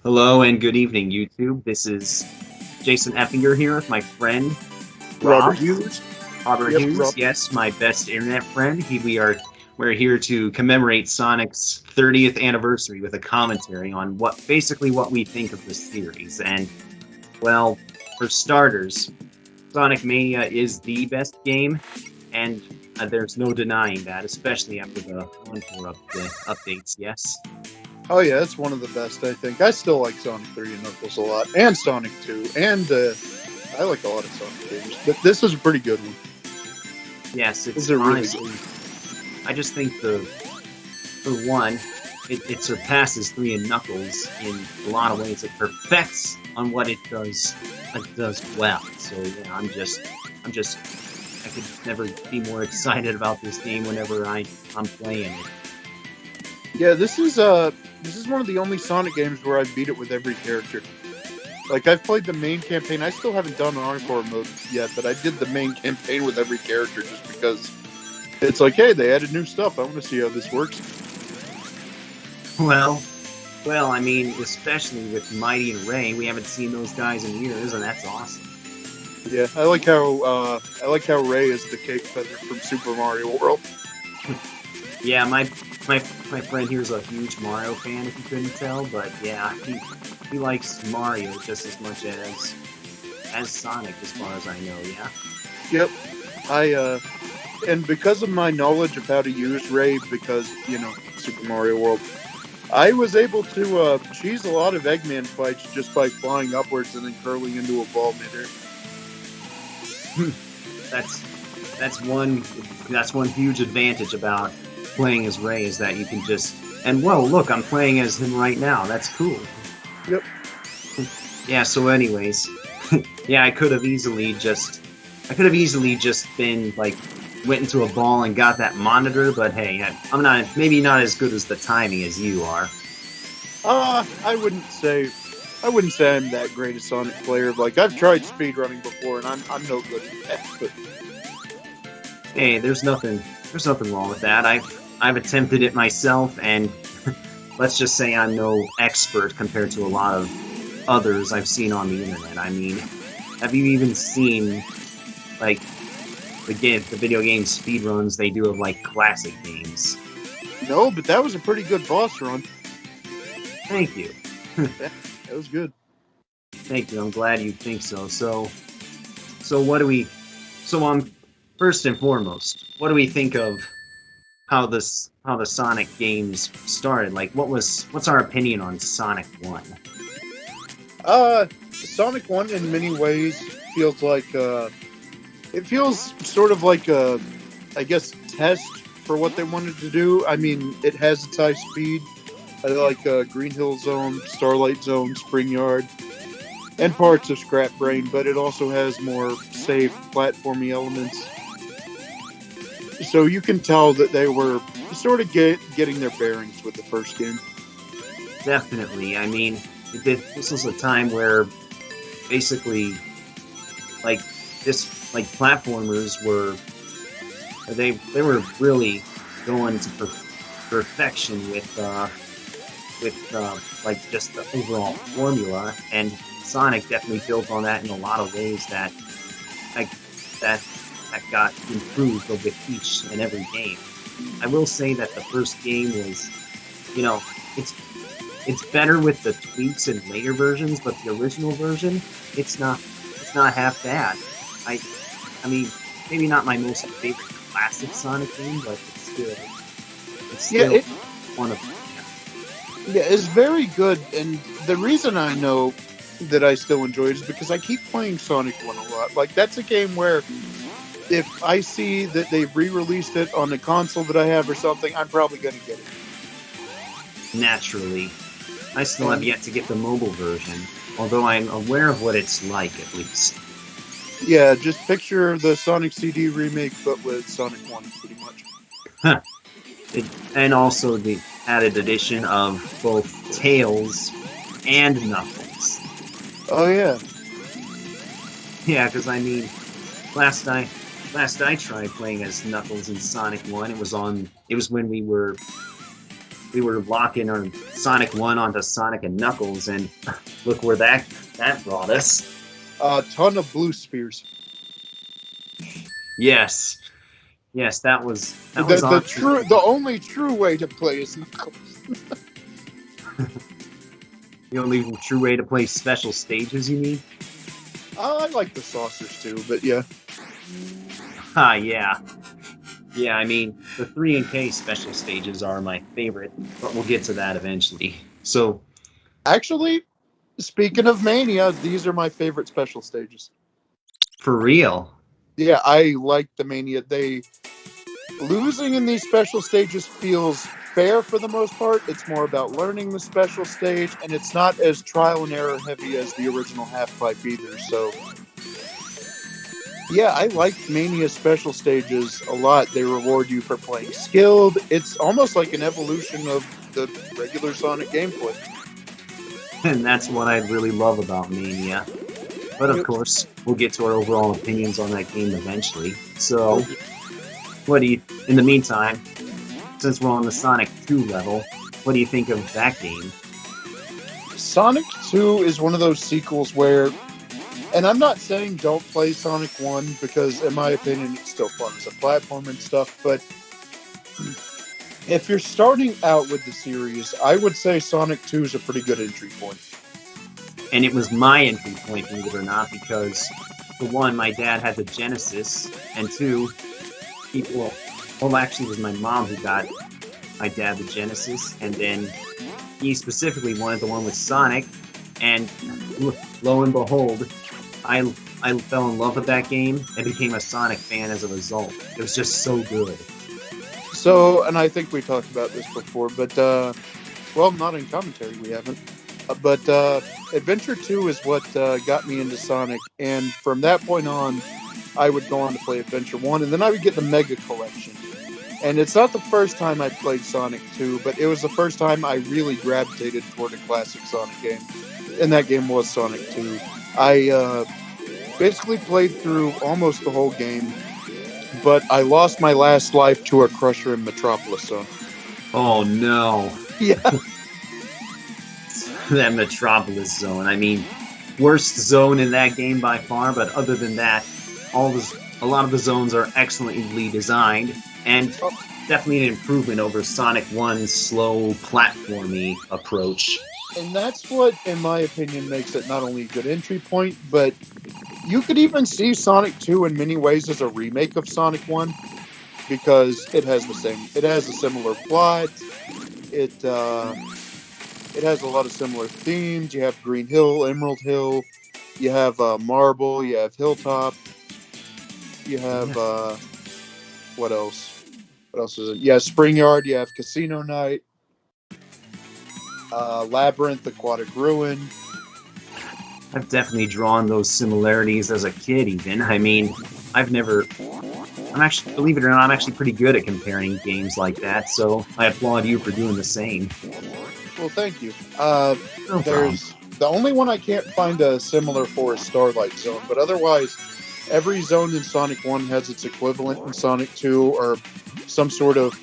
Hello and good evening, YouTube. This is Jason Effinger here with my friend Robert Rob. Hewes. Robert Yep, Hewes, Rob. yes, my best internet friend. We're here to commemorate Sonic's 30th anniversary with a commentary on what we think of the series. And well, for starters, Sonic Mania is the best game, and there's no denying that, especially after the Encore updates. Yes. Oh yeah, it's one of the best, I think. I still like Sonic 3 and Knuckles a lot, and Sonic 2, and I like a lot of Sonic games. But this is a pretty good one. Yes, it's Really honestly. I just think for one, it surpasses 3 and Knuckles in a lot of ways. It perfects on what it does well. So yeah, I could never be more excited about this game whenever I'm playing it. Yeah, this is one of the only Sonic games where I beat it with every character. Like, I've played the main campaign. I still haven't done Encore Mode yet, but I did the main campaign with every character just because it's like, hey, they added new stuff. I want to see how this works. Well, I mean, especially with Mighty and Ray, we haven't seen those guys in years, and that's awesome. Yeah, I like how Ray is the cake feather from Super Mario World. Yeah, my friend here's a huge Mario fan, if you couldn't tell, but yeah, he likes Mario just as much as Sonic, as far as I know. Yeah. Yep. And because of my knowledge of how to use Ray, because Super Mario World, I was able to cheese a lot of Eggman fights just by flying upwards and then curling into a ball midair. That's one huge advantage about playing as Ray, is that you can just, and whoa, look, I'm playing as him right now. That's cool. Yep. Yeah, so anyways, yeah, I could have easily just been like, went into a ball and got that monitor, but hey, I'm maybe not as good as the timing as you are. I wouldn't say I'm that great a Sonic player. Like, I've tried speedrunning before, and I'm no good at that. But hey, there's nothing wrong with that. I've attempted it myself, and let's just say I'm no expert compared to a lot of others I've seen on the internet. I mean, have you even seen, like, the video game speedruns they do of, like, classic games? No, but that was a pretty good boss run. Thank you. Yeah, that was good. Thank you. I'm glad you think so. So first and foremost, what do we think of how the Sonic games started? Like, what's our opinion on Sonic 1? Sonic 1 in many ways feels like it feels sort of like a, I guess, test for what they wanted to do. I mean, it has its high speed. I like Green Hill Zone, Starlight Zone, Spring Yard, and parts of Scrap Brain, but it also has more safe platforming elements. So you can tell that they were sort of getting their bearings with the first game. Definitely. I mean, this was a time where basically, like, platformers were really going to perfection with like, just the overall formula, and Sonic definitely built on that in a lot of ways that got improved with each and every game. I will say that the first game was, it's better with the tweaks in later versions, but the original version, it's not half bad. I mean, maybe not my most favorite classic Sonic game, but it's still one of them. Yeah, it's very good, and the reason I know that I still enjoy it is because I keep playing Sonic 1 a lot. Like, that's a game where if I see that they've re-released it on the console that I have or something, I'm probably going to get it. Naturally. I still have yet to get the mobile version, although I'm aware of what it's like, at least. Yeah, just picture the Sonic CD remake, but with Sonic 1, pretty much. And also the added addition of both Tails and Knuckles. Oh, yeah. Yeah, because, I mean, last I tried playing as Knuckles in Sonic 1, it was when we were we were locking our Sonic 1 onto Sonic and Knuckles, and look where that brought us. A ton of blue spears. Yes, that was awesome. The only true way to play is Knuckles. The only true way to play special stages, you mean? I like the saucers too, but yeah. Yeah. Yeah, I mean, the 3 and K special stages are my favorite, but we'll get to that eventually. So, actually, speaking of Mania, these are my favorite special stages. For real? Yeah, I like the Mania. Losing in these special stages feels fair for the most part. It's more about learning the special stage, and it's not as trial and error heavy as the original half-pipe either, so... Yeah, I like Mania special stages a lot. They reward you for playing skilled. It's almost like an evolution of the regular Sonic gameplay. And that's what I really love about Mania. But of course, we'll get to our overall opinions on that game eventually. So, in the meantime, since we're on the Sonic 2 level, what do you think of that game? Sonic 2 is one of those sequels where, and I'm not saying don't play Sonic 1, because in my opinion it's still fun as a platform and stuff, but if you're starting out with the series, I would say Sonic 2 is a pretty good entry point. And it was my entry point, believe it or not, because for one, my dad had the Genesis, and two, actually it was my mom who got my dad the Genesis, and then he specifically wanted the one with Sonic, and lo and behold, I fell in love with that game and became a Sonic fan as a result. It was just so good. So, and I think we talked about this before, but, well, not in commentary, we haven't. But Adventure 2 is what got me into Sonic, and from that point on, I would go on to play Adventure 1, and then I would get the Mega Collection. And it's not the first time I played Sonic 2, but it was the first time I really gravitated toward a classic Sonic game, and that game was Sonic 2. I basically played through almost the whole game, but I lost my last life to a Crusher in Metropolis Zone. Oh, no. Yeah. That Metropolis Zone. I mean, worst zone in that game by far, but other than that, a lot of the zones are excellently designed, and definitely an improvement over Sonic 1's slow, platformy approach. And that's what, in my opinion, makes it not only a good entry point, but you could even see Sonic 2 in many ways as a remake of Sonic 1, because it has a similar plot. It has a lot of similar themes. You have Green Hill, Emerald Hill, you have Marble, you have Hilltop, you have what else? What else is it? Yeah, Spring Yard, you have Casino Night, Labyrinth, Aquatic Ruin. I've definitely drawn those similarities as a kid, even. I mean, believe it or not, I'm actually pretty good at comparing games like that, so I applaud you for doing the same. Well, thank you. No problem. The only one I can't find a similar for is Starlight Zone, but otherwise, every zone in Sonic 1 has its equivalent in Sonic 2, or some sort of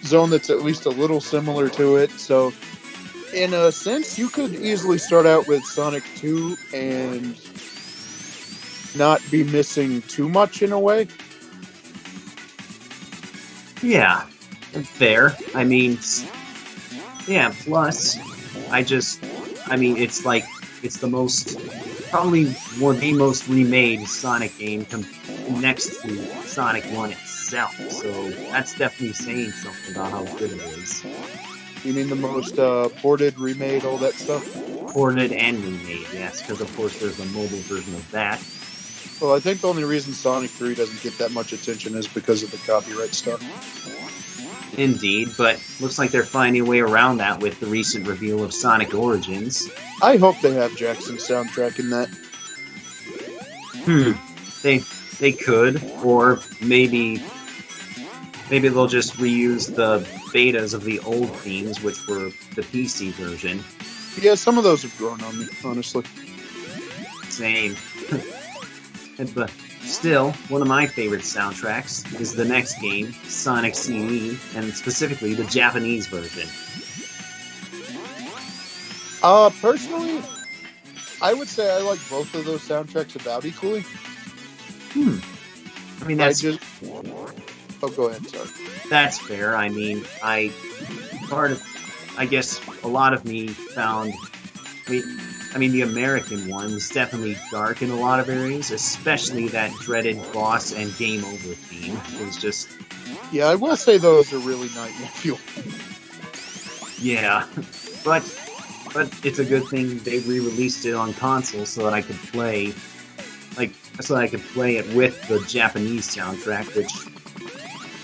zone that's at least a little similar to it. So, in a sense, you could easily start out with Sonic 2 and not be missing too much in a way. Yeah, fair. I mean, yeah, plus, it's the most remade Sonic game next to Sonic 1 itself, so that's definitely saying something about how good it is. You mean the most ported, remade, all that stuff? Ported and remade, yes, because of course there's a mobile version of that. Well, I think the only reason Sonic 3 doesn't get that much attention is because of the copyright stuff. Indeed, but looks like they're finding a way around that with the recent reveal of Sonic Origins. I hope they have Jackson's soundtrack in that. They could, or maybe they'll just reuse the betas of the old themes, which were the PC version. Yeah, some of those have grown on me, honestly. Same. But still, one of my favorite soundtracks is the next game, Sonic CD, and specifically the Japanese version. Personally, I would say I like both of those soundtracks about equally. I mean, that's Oh, go ahead. Sorry. that's fair. I mean, I guess a lot of me found. I mean, the American one was definitely dark in a lot of areas, especially that dreaded boss and game over theme. It was just, Yeah, I will say those are really nightmare fuel. yeah. But it's a good thing they re-released it on console so that I could play, it with the Japanese soundtrack, which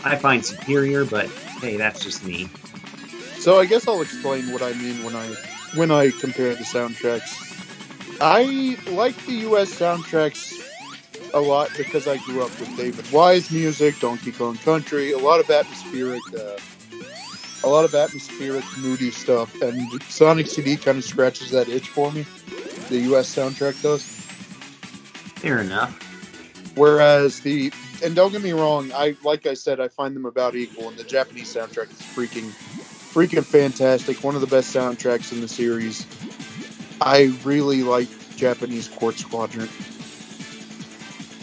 I find superior. But hey, that's just me. So I guess I'll explain what I mean when I compare the soundtracks. I like the U.S. soundtracks a lot because I grew up with David Wise music, Donkey Kong Country, a lot of atmospheric, moody stuff, and Sonic CD kind of scratches that itch for me. The U.S. soundtrack does. Fair enough. Whereas and don't get me wrong, like I said, I find them about equal, and the Japanese soundtrack is freaking fantastic. One of the best soundtracks in the series. I really like Japanese Quartz Quadrant.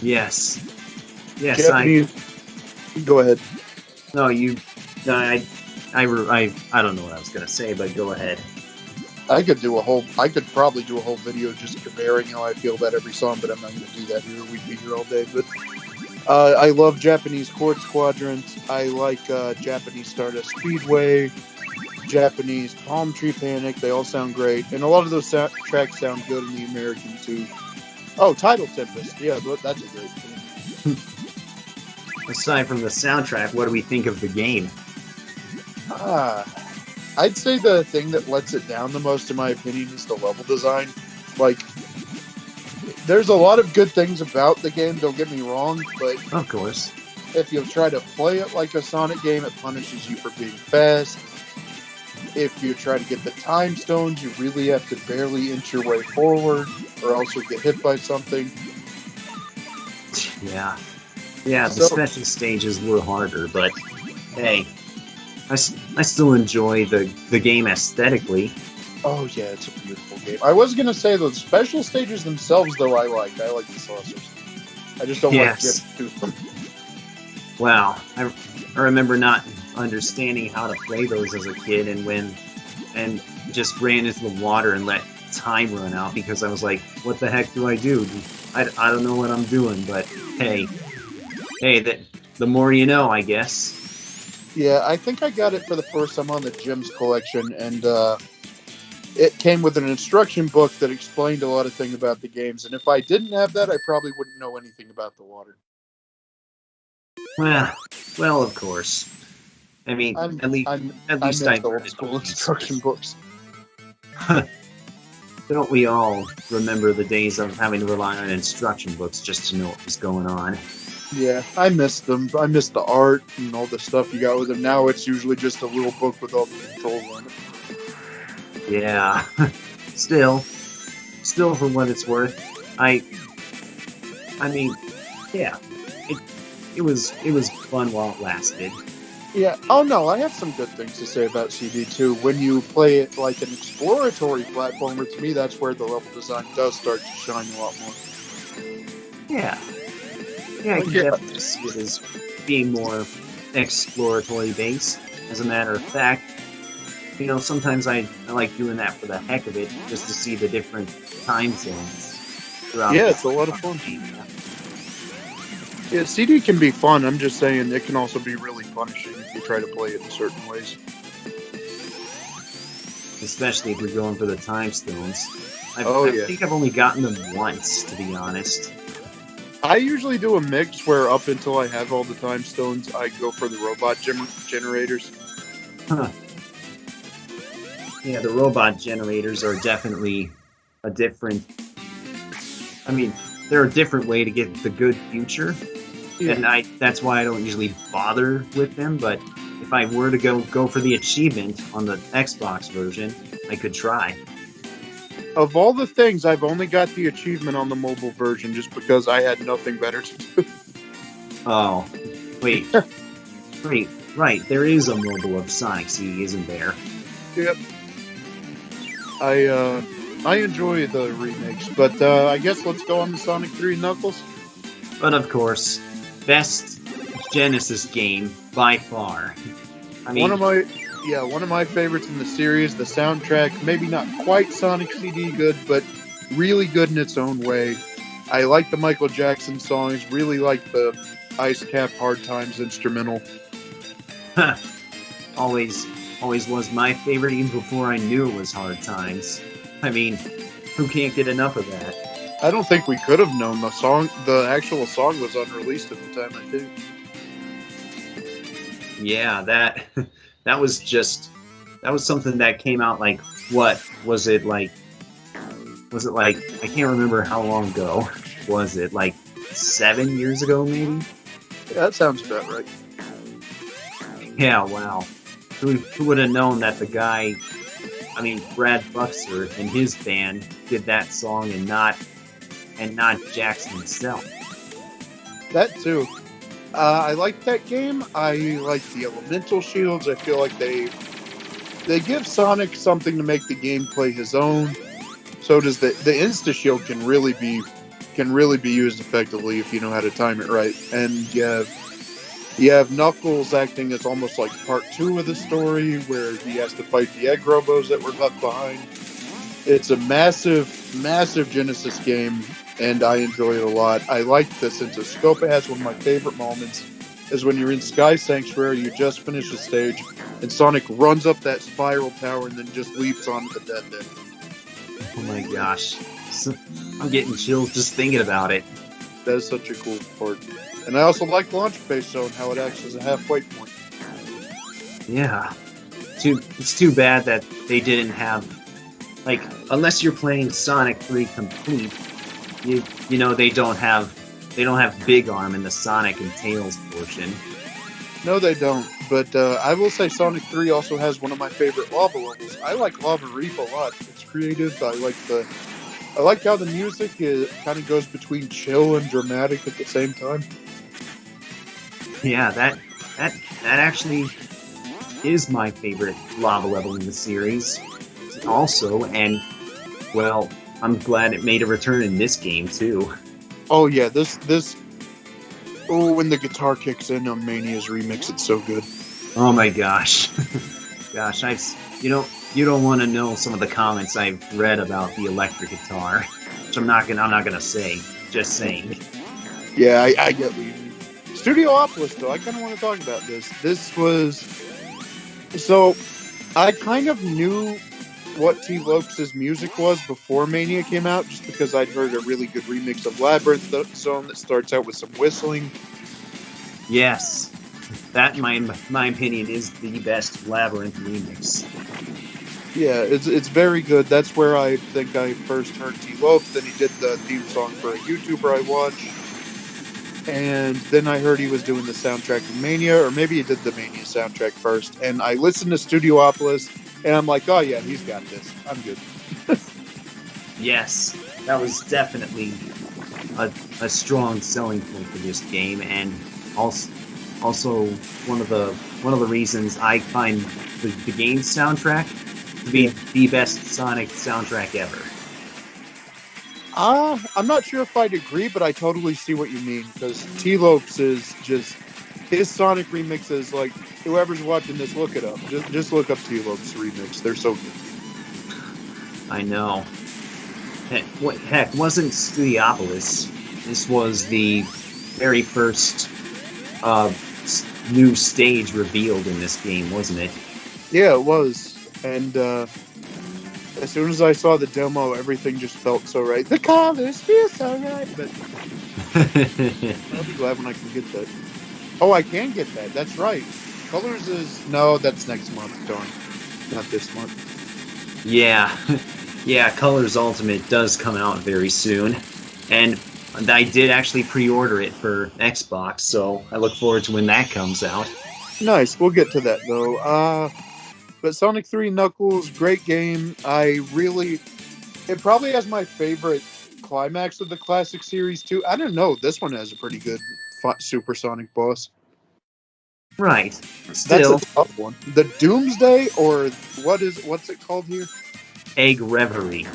Yes. Japanese. Go ahead. No, you. I don't know what I was gonna say, but go ahead. I could probably do a whole video just comparing how I feel about every song, but I'm not going to do that here. We'd be here all day. But I love Japanese Quartz Quadrant. I like Japanese Stardust Speedway, Japanese Palm Tree Panic. They all sound great, and a lot of those tracks sound good in the American too. Oh, Tidal Tempest. Yeah, that's a great thing. Aside from the soundtrack, what do we think of the game? I'd say the thing that lets it down the most, in my opinion, is the level design. Like, there's a lot of good things about the game, don't get me wrong, but of course, if you try to play it like a Sonic game, it punishes you for being fast. If you try to get the time stones, you really have to barely inch your way forward, or else you'll get hit by something. Yeah, the special stages were harder, but hey, I still enjoy the game aesthetically. Oh yeah, it's a beautiful game. I was gonna say the special stages themselves, though, I like the saucers. I just don't like to get to them. Wow, I remember not understanding how to play those as a kid, and just ran into the water and let time run out because I was like, what the heck do I do? I don't know what I'm doing, but hey, the more you know, I guess. Yeah, I think I got it for the first time on the Gems collection, and it came with an instruction book that explained a lot of things about the games, and if I didn't have that, I probably wouldn't know anything about the water. Well, of course. I mean, at least I old school instruction books. Don't we all remember the days of having to rely on instruction books just to know what was going on? Yeah, I missed them. I missed the art and all the stuff you got with them. Now it's usually just a little book with all the controls on it. Yeah. Still for what it's worth, I mean, yeah, it was fun while it lasted. Yeah. Oh no, I have some good things to say about CD too. When you play it like an exploratory platformer, to me, that's where the level design does start to shine a lot more. Yeah. Yeah, I can definitely see it as being more exploratory based. As a matter of fact, sometimes I like doing that for the heck of it, just to see the different time zones throughout. Yeah, it's a lot of fun. Yeah, CD can be fun. I'm just saying it can also be really punishing if you try to play it in certain ways. Especially if you're going for the time stones. I think I've only gotten them once, to be honest. I usually do a mix where up until I have all the time stones, I go for the robot generators. Huh. Yeah, the robot generators are definitely a different... I mean, they're a different way to get the good future. Yeah. And that's why I don't usually bother with them, but if I were to go for the achievement on the Xbox version, I could try. Of all the things, I've only got the achievement on the mobile version just because I had nothing better to do. Oh, wait. Right, there is a mobile of Sonic CD, isn't there? Yep. I enjoy the remakes, but I guess let's go on to Sonic 3 Knuckles. But of course, best Genesis game by far. I mean, one of my favorites in the series. The soundtrack, maybe not quite Sonic CD good, but really good in its own way. I like the Michael Jackson songs. Really like the Ice Cap Hard Times instrumental. always was my favorite even before I knew it was Hard Times. I mean, who can't get enough of that? I don't think we could have known the song. The actual song was unreleased at the time, I think. Yeah, that was something that came out like, what was it like? Was it like, I can't remember how long ago. Was it like 7 years ago, maybe? Yeah, that sounds about right. Yeah, wow. Who would have known that the guy, Brad Buxer and his band did that song and not Jackson himself? That too. I like that game. I like the elemental shields. I feel like they give Sonic something to make the gameplay his own. So does the insta shield can really be used effectively if you know how to time it right. And you have Knuckles acting as almost like part 2 of the story, where he has to fight the egg robos that were left behind. It's a massive Genesis game, and I enjoy it a lot. I like the sense of scope it has. One of my favorite moments is when you're in Sky Sanctuary, you just finish the stage, and Sonic runs up that spiral tower and then just leaps onto the dead end. Oh my gosh. I'm getting chills just thinking about it. That is such a cool part. And I also like Launch Base Zone, how it acts as a halfway point. Yeah. It's too bad that they didn't have, like, unless you're playing Sonic 3 complete, you know they don't have Big Arm in the Sonic and Tails portion. No, they don't. But I will say Sonic 3 also has one of my favorite lava levels. I like Lava Reef a lot. It's creative. I like how the music kind of goes between chill and dramatic at the same time. Yeah, that actually is my favorite lava level in the series. Also, and well, I'm glad it made a return in this game too. Oh yeah, this. Oh, when the guitar kicks in on Mania's remix, it's so good. Oh my gosh, gosh, you don't want to know some of the comments I've read about the electric guitar, which I'm not gonna say. Just saying. Yeah, I get what you mean. Studiopolis, though, I kind of want to talk about this. This was so I kind of knew what T. Lopes' music was before Mania came out, just because I'd heard a really good remix of Labyrinth Zone that starts out with some whistling. Yes, that, in my opinion, is the best Labyrinth remix. Yeah, it's very good. That's where I think I first heard T. Lopes. Then he did the theme song for a YouTuber I watched. And then I heard he was doing the soundtrack of Mania, or maybe he did the Mania soundtrack first. And I listened to Studiopolis, and I'm like, oh yeah, he's got this. I'm good. Yes, that was definitely a strong selling point for this game, and also one of the reasons I find the game's soundtrack to be the best Sonic soundtrack ever. I'm not sure if I'd agree, but I totally see what you mean, because T. Lopes is just, his Sonic remixes, like, whoever's watching this, look it up. Just look up T. Lopes' remix. They're so good. I know. Heck, wasn't Studiopolis. This was the very first new stage revealed in this game, wasn't it? Yeah, it was. And as soon as I saw the demo, everything just felt so right. The colors feel so right. But I'll be glad when I can get that. Oh, I can get that. That's right. Colors is... No, that's next month. Darn. Not this month. Yeah. Yeah, Colors Ultimate does come out very soon. And I did actually pre-order it for Xbox, so I look forward to when that comes out. Nice. We'll get to that, though. But Sonic 3 Knuckles, great game. It probably has my favorite climax of the classic series, too. I don't know. This one has a pretty good supersonic boss. Right. Still. That's a tough one. The Doomsday, or what's it called here? Egg Reverie.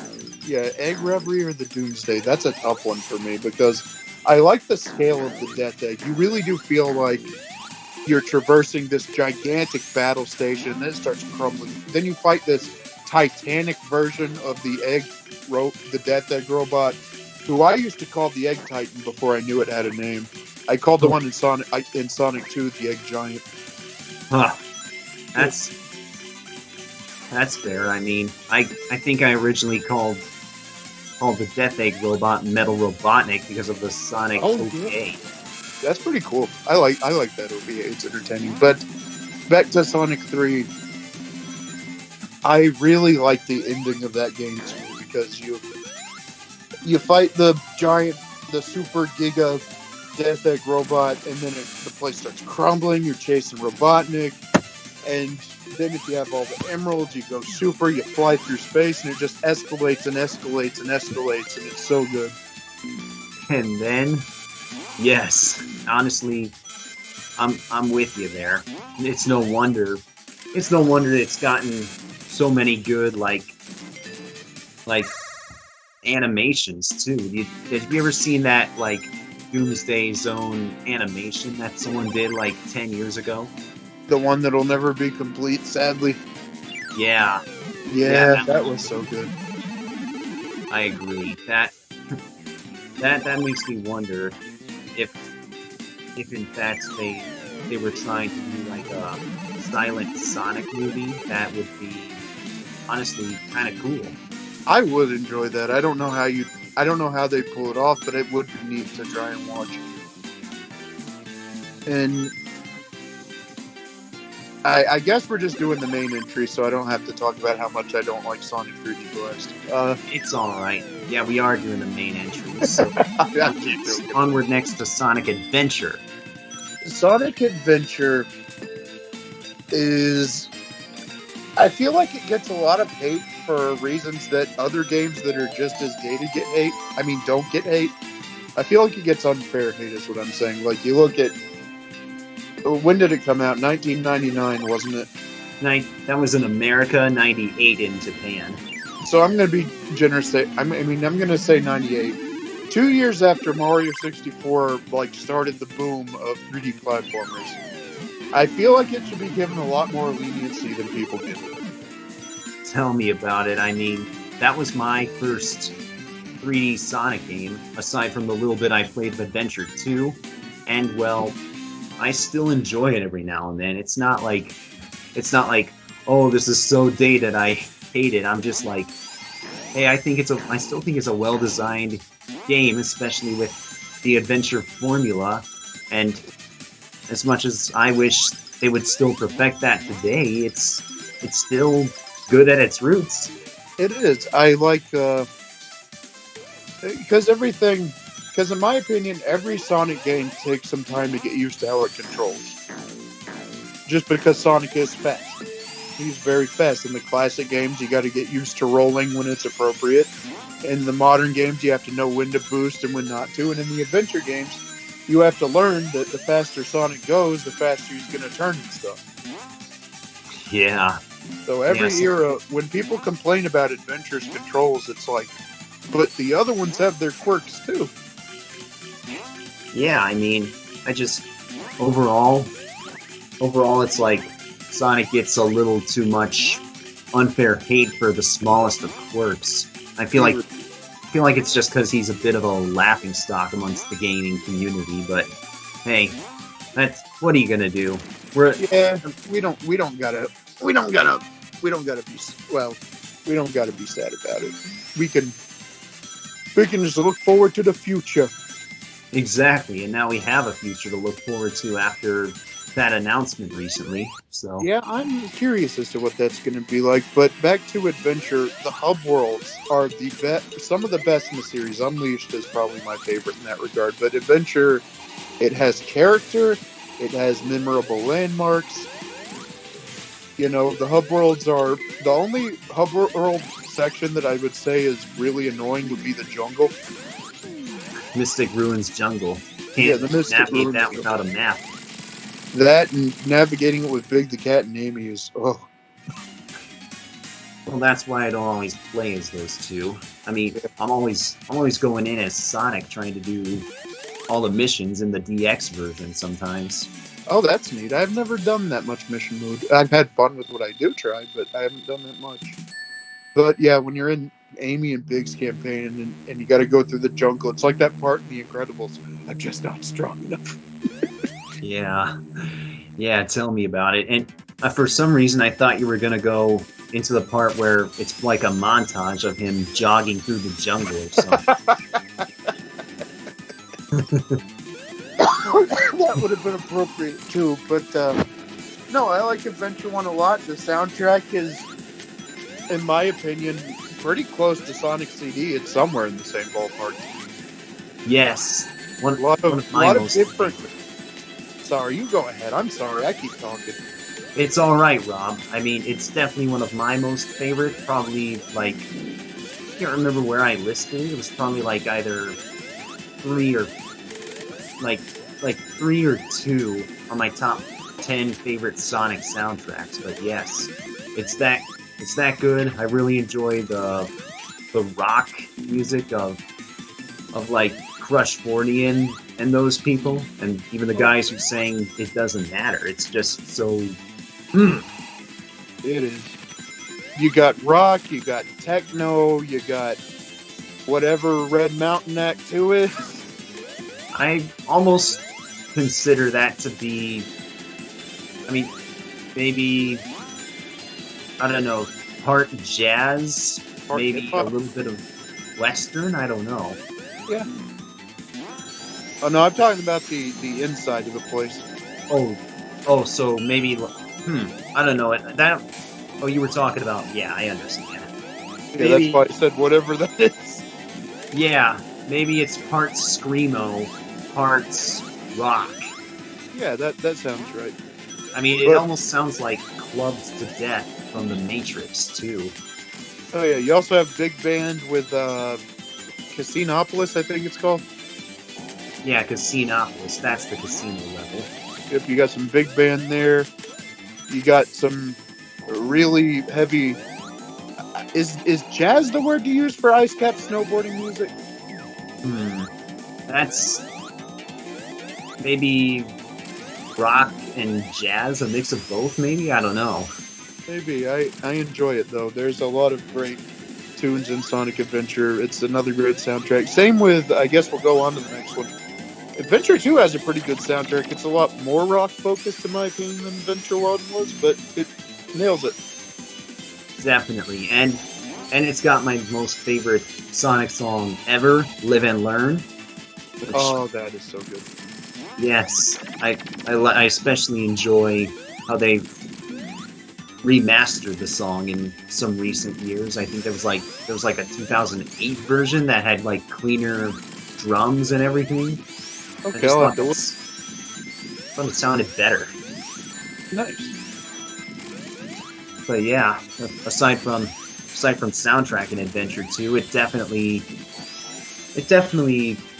Yeah, Egg Reverie or the Doomsday. That's a tough one for me because I like the scale of the Death Egg. You really do feel like you're traversing this gigantic battle station, and then it starts crumbling. Then you fight this titanic version of the Death Egg robot, who I used to call the Egg Titan before I knew it had a name. I called the one in Sonic 2 the Egg Giant. Huh. That's fair. I mean, I think I originally called the Death Egg robot Metal Robotnik because of the Sonic OVA. Yeah. That's pretty cool. I like that OVA. It's entertaining. But back to Sonic 3, I really like the ending of that game too, because you fight the super giga Death Egg robot, and then the place starts crumbling. You're chasing Robotnik, and then if you have all the emeralds, you go super. You fly through space, and it just escalates and escalates and escalates, and it's so good. And then, yes, honestly, I'm with you there. It's no wonder it's gotten so many good like animations too. Have you ever seen that like Doomsday Zone animation that someone did like 10 years ago? The one that'll never be complete, sadly. Yeah. Yeah, that was so good. I agree. That makes me wonder if in fact they were trying to do like a silent Sonic movie. That would be honestly kind of cool. I would enjoy that. I don't know how they pull it off, but it would be neat to try and watch. And I guess we're just doing the main entry, so I don't have to talk about how much I don't like Sonic 3D Blast. It's all right. Yeah, we are doing the main entry. So onward next to Sonic Adventure. Sonic Adventure is... I feel like it gets a lot of hate for reasons that other games that are just as dated get hate. I mean, don't get hate. I feel like it gets unfair hate is what I'm saying. Like, you look at... When did it come out? 1999, wasn't it? That was in America, 98 in Japan. So I'm going to be generous. I'm going to say 98. 2 years after Mario 64 started the boom of 3D platformers. I feel like it should be given a lot more leniency than people give it. Tell me about it. I mean, that was my first 3D Sonic game, aside from the little bit I played of Adventure 2. And, well, I still enjoy it every now and then. It's not like, oh, this is so dated, I hate it. I'm just like, hey, I still think it's a well-designed game, especially with the adventure formula. And as much as I wish they would still perfect that today, it's still good at its roots. It is. I like, because in my opinion, every Sonic game takes some time to get used to how it controls. Just because Sonic is fast. He's very fast. In the classic games, you got to get used to rolling when it's appropriate. In the modern games, you have to know when to boost and when not to. And in the adventure games, you have to learn that the faster Sonic goes, the faster he's going to turn and stuff. Yeah. So every era, when people complain about Adventure's controls, it's like, but the other ones have their quirks too. Yeah, I mean, overall, it's like Sonic gets a little too much unfair hate for the smallest of quirks. I feel like it's just because he's a bit of a laughingstock amongst the gaming community. But hey, what are you gonna do? We don't gotta be sad about it. We can just look forward to the future. Exactly, and now we have a future to look forward to after that announcement recently. So yeah, I'm curious as to what that's going to be like. But back to Adventure, the hub worlds are some of the best in the series. Unleashed is probably my favorite in that regard. But Adventure, it has character, it has memorable landmarks. You know, the hub worlds are the only hub world section that I would say is really annoying would be the jungle. Mystic Ruins Jungle. Can't navigate that without a map. That and navigating it with Big the Cat and Amy is Well, that's why I don't always play as those two. I mean, I'm always going in as Sonic, trying to do all the missions in the DX version sometimes. Oh, that's neat. I've never done that much mission mode. I've had fun with what I do try, but I haven't done that much. But yeah, when you're in Amy and Big's campaign and you got to go through the jungle, it's like that part in The Incredibles. I'm just not strong enough. Yeah, yeah. Tell me about it. And for some reason, I thought you were gonna go into the part where it's like a montage of him jogging through the jungle or something. That would have been appropriate too, but no, I like Adventure 1 a lot. The soundtrack is, in my opinion, pretty close to Sonic CD. It's somewhere in the same ballpark. Yes, A lot of different. favorite. Sorry, you go ahead. I'm sorry, I keep talking. It's all right, Rob. I mean, it's definitely one of my most favorite. Probably like, I can't remember where I listed it. It was probably like either three or like 3 or 2 on my top 10 favorite Sonic soundtracks. But yes, it's that good. I really enjoy the rock music of like Crush 40 and those people, and even the guys who sang It Doesn't Matter. It's just so It is. You got rock, you got techno, you got whatever Red Mountain Act 2 is. I almost consider that to be, I mean, maybe, I don't know, part jazz, Part maybe hip-hop. a little bit of Western, I don't know. Yeah. Oh no, I'm talking about the inside of the place. Oh, so maybe, I don't know, you were talking about, yeah, I understand. Yeah, Maybe- that's why I said whatever that is. Yeah, maybe it's parts Screamo, parts rock. Yeah, that sounds right. I mean, it But- almost sounds like Clubbed to Death from The Matrix, too. Oh yeah, you also have big band with Casinopolis, I think it's called. Yeah, Casinopolis, that's the casino level. Yep, you got some big band there. You got some really heavy. Is jazz the word to use for ice cap snowboarding music? That's maybe rock and jazz, a mix of both, maybe? I don't know. Maybe. I enjoy it though. There's a lot of great tunes in Sonic Adventure. It's another great soundtrack. Same with, I guess we'll go on to the next one. Adventure 2 has a pretty good soundtrack. It's a lot more rock focused in my opinion than Adventure 1 was, but it nails it. Definitely. And it's got my most favorite Sonic song ever, Live and Learn. Which, Oh, that is so good. yes. I especially enjoy how they've remastered the song in some recent years. I think there was like a 2008 version that had like cleaner drums and everything. I Okay, just I'll have thought to look. thought it sounded better. Nice. But yeah, aside from soundtrack and Adventure 2, it definitely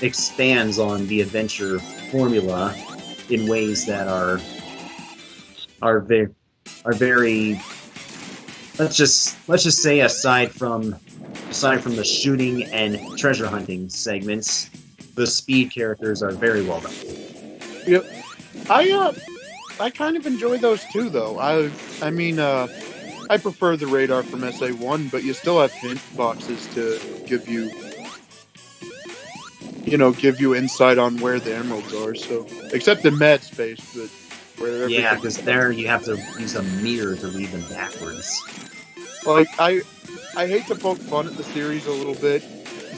expands on the adventure formula in ways that are very let's just say aside from the shooting and treasure hunting segments, the speed characters are very well done. Yep. I kind of enjoy those too, though. I mean, I prefer the radar from SA1, but you still have hint boxes to give you insight on where the emeralds are. So, except in Mad Space, but where Yeah, everything- because there you have to use a mirror to read them backwards. like I hate to poke fun at the series a little bit,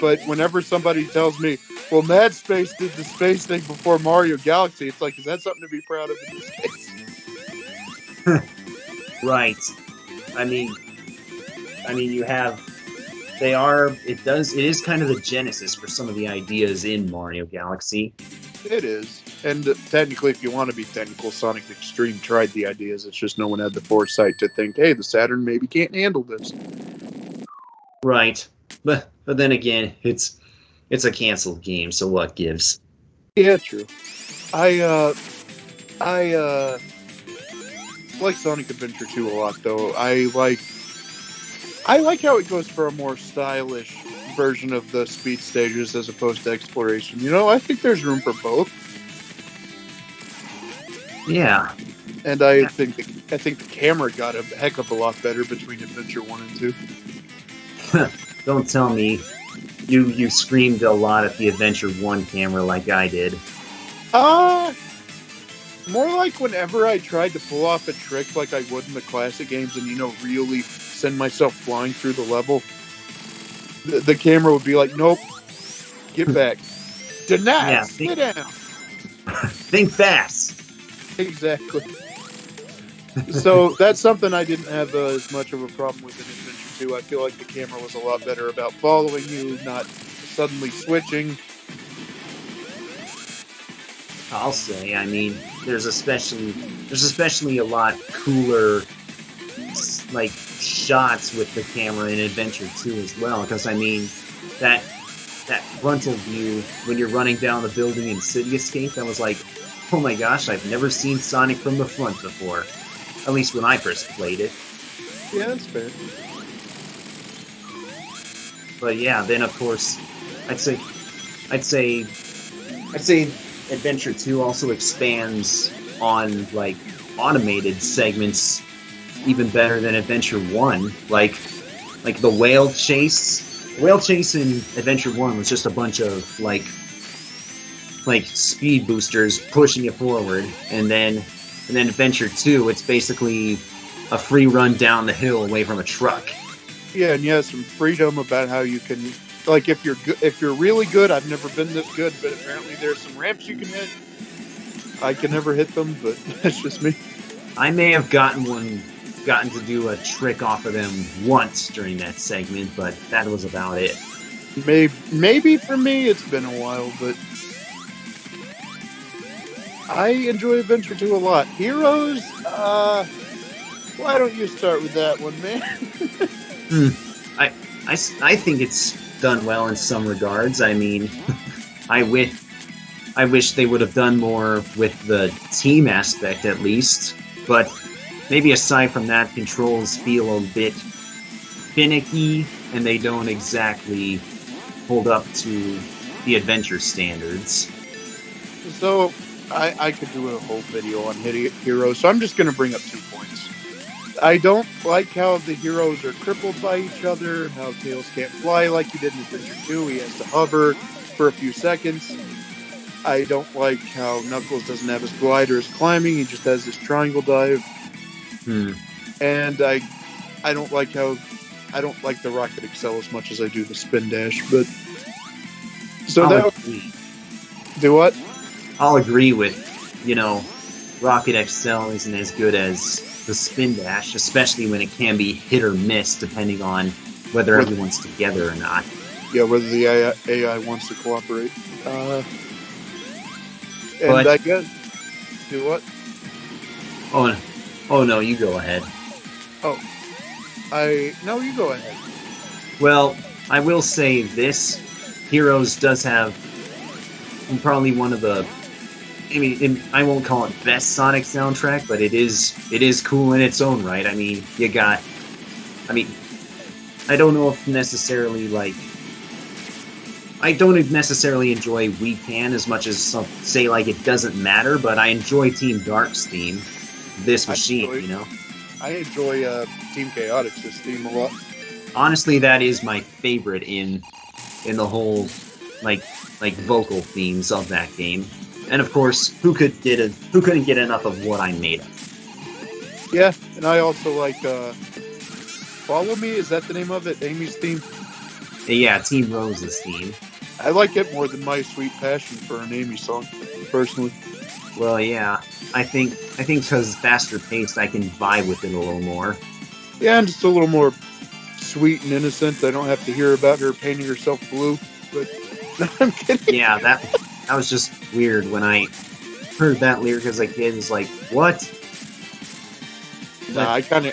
but whenever somebody tells me, "Well, Mad Space did the space thing before Mario Galaxy," it's like, is that something to be proud of in this case? Right. I mean, you have. It is kind of the genesis for some of the ideas in Mario Galaxy. It is. And technically, if you want to be technical, Sonic Extreme tried the ideas. It's just no one had the foresight to think, hey, the Saturn maybe can't handle this. Right. But then again, it's a canceled game, so what gives? Yeah, true. I like Sonic Adventure 2 a lot, though. I I like how it goes for a more stylish version of the speed stages as opposed to exploration. You know, I think there's room for both. Yeah. And I think the camera got a heck of a lot better between Adventure 1 and 2. Don't tell me you screamed a lot at the Adventure 1 camera like I did. More like whenever I tried to pull off a trick like I would in the classic games and, you know, really send myself flying through the level, the camera would be like, nope, get back. Deny, Yeah, sit down. Think fast. Exactly. So that's something I didn't have as much of a problem with in Adventure 2. I feel like the camera was a lot better about following you, not suddenly switching. I'll say. I mean, there's especially a lot cooler like shots with the camera in Adventure 2 as well. Because I mean, that frontal view when you're running down the building in City Escape, that was like, oh my gosh, I've never seen Sonic from the front before. At least when I first played it. Yeah, that's fair. But yeah, then of course, I'd say Adventure 2 also expands on like automated segments even better than Adventure 1. Like the whale chase. The whale chase in Adventure 1 was just a bunch of like speed boosters pushing you forward, and then Adventure 2, it's basically a free run down the hill away from a truck. Yeah, and you have some freedom about how you can, like, if you're really good. I've never been this good, but apparently there's some ramps you can hit. I can never hit them, but that's just me. I may have gotten to do a trick off of them once during that segment, but that was about it. Maybe for me it's been a while, but I enjoy Adventure 2 a lot. Heroes, why don't you start with that one, man? I think it's done well in some regards. I mean, I wish they would have done more with the team aspect at least, but maybe aside from that, controls feel a bit finicky, and they don't exactly hold up to the adventure standards. So, I could do a whole video on heroes, so I'm just going to bring up 2 points. I don't like how the heroes are crippled by each other, how Tails can't fly like he did in Adventure 2. He has to hover for a few seconds. I don't like how Knuckles doesn't have his glider, his climbing, he just has this triangle dive. And I don't like the Rocket Excel as much as I do the Spin Dash, but so that do what? I'll agree with, Rocket XL isn't as good as the Spin Dash, especially when it can be hit or miss depending on whether everyone's together or not. Yeah, whether the AI wants to cooperate. But, I guess... Do what? Oh no, you go ahead. No, you go ahead. Well, I will say this. Heroes does have probably one of the... I won't call it best Sonic soundtrack, but it is cool in its own right. I don't know if necessarily, I don't necessarily enjoy We Can as much as say, It Doesn't Matter, but I enjoy Team Dark's theme, This Machine, I enjoy Team Chaotix's theme a lot. Honestly, that is my favorite in the whole, vocal themes of that game. And of course, who couldn't get enough of What I Made Of? Yeah, and I also like Follow Me, is that the name of it? Amy's theme? Yeah, Team Rose's theme. I like it more than My Sweet Passion for an Amy song, personally. Well, yeah. I think because faster paced, I can vibe with it a little more. Yeah, and just a little more sweet and innocent. I don't have to hear about her painting herself blue. But no, I'm kidding. Yeah, that was just weird when I heard that lyric as a kid. It's like, what? Nah, I kind of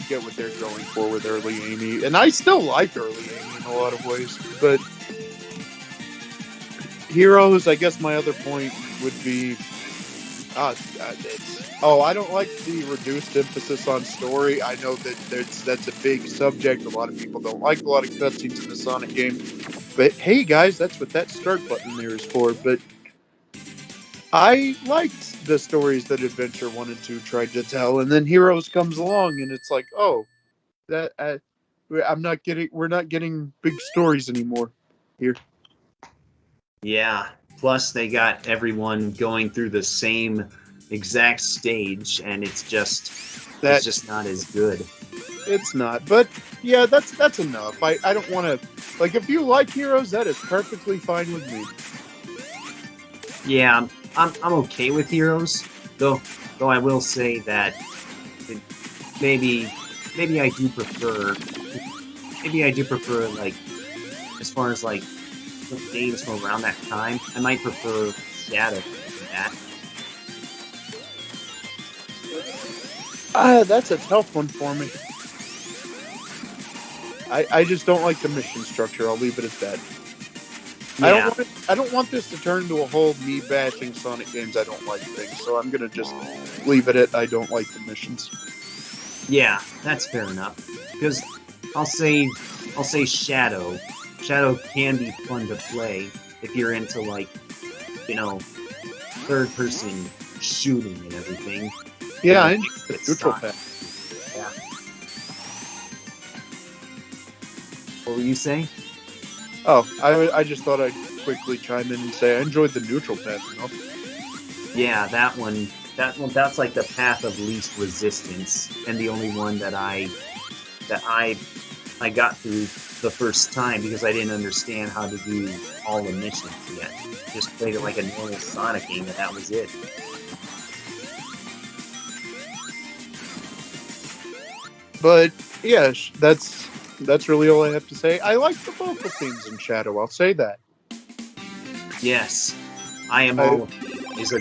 get what they're going for with early Amy, and I still like early Amy in a lot of ways. But Heroes, I guess my other point would be, I don't like the reduced emphasis on story. I know that that's a big subject. A lot of people don't like a lot of cutscenes in the Sonic game. But hey, guys, that's what that start button there is for. But I liked the stories that Adventure 1 and 2 tried to tell, and then Heroes comes along, and it's like, oh, we're not getting big stories anymore here. Yeah. Plus, they got everyone going through the same exact stage, and it's just not as good. It's not, but yeah, that's enough. I don't want to like if you like Heroes, that is perfectly fine with me. Yeah, I'm okay with Heroes, though I will say that maybe I do prefer like as far as like the games from around that time, I might prefer Shadow than that. That's a tough one for me. I just don't like the mission structure. I'll leave it at that. Yeah. I don't want this to turn into a whole me bashing Sonic games I don't like thing. So I'm gonna just leave it at I don't like the missions. Yeah, that's fair enough. Because I'll say Shadow. Shadow can be fun to play if you're into like, third person shooting and everything. Yeah, I enjoy the neutral path. Yeah. What were you saying? Oh, I just thought I'd quickly chime in and say I enjoyed the neutral path. Yeah, that's like the path of least resistance, and the only one that I got through the first time because I didn't understand how to do all the missions yet. Just played it like a normal Sonic game, and that was it. But yeah, that's really all I have to say. I like the vocal themes in Shadow. I'll say that. Yes, I Am All is a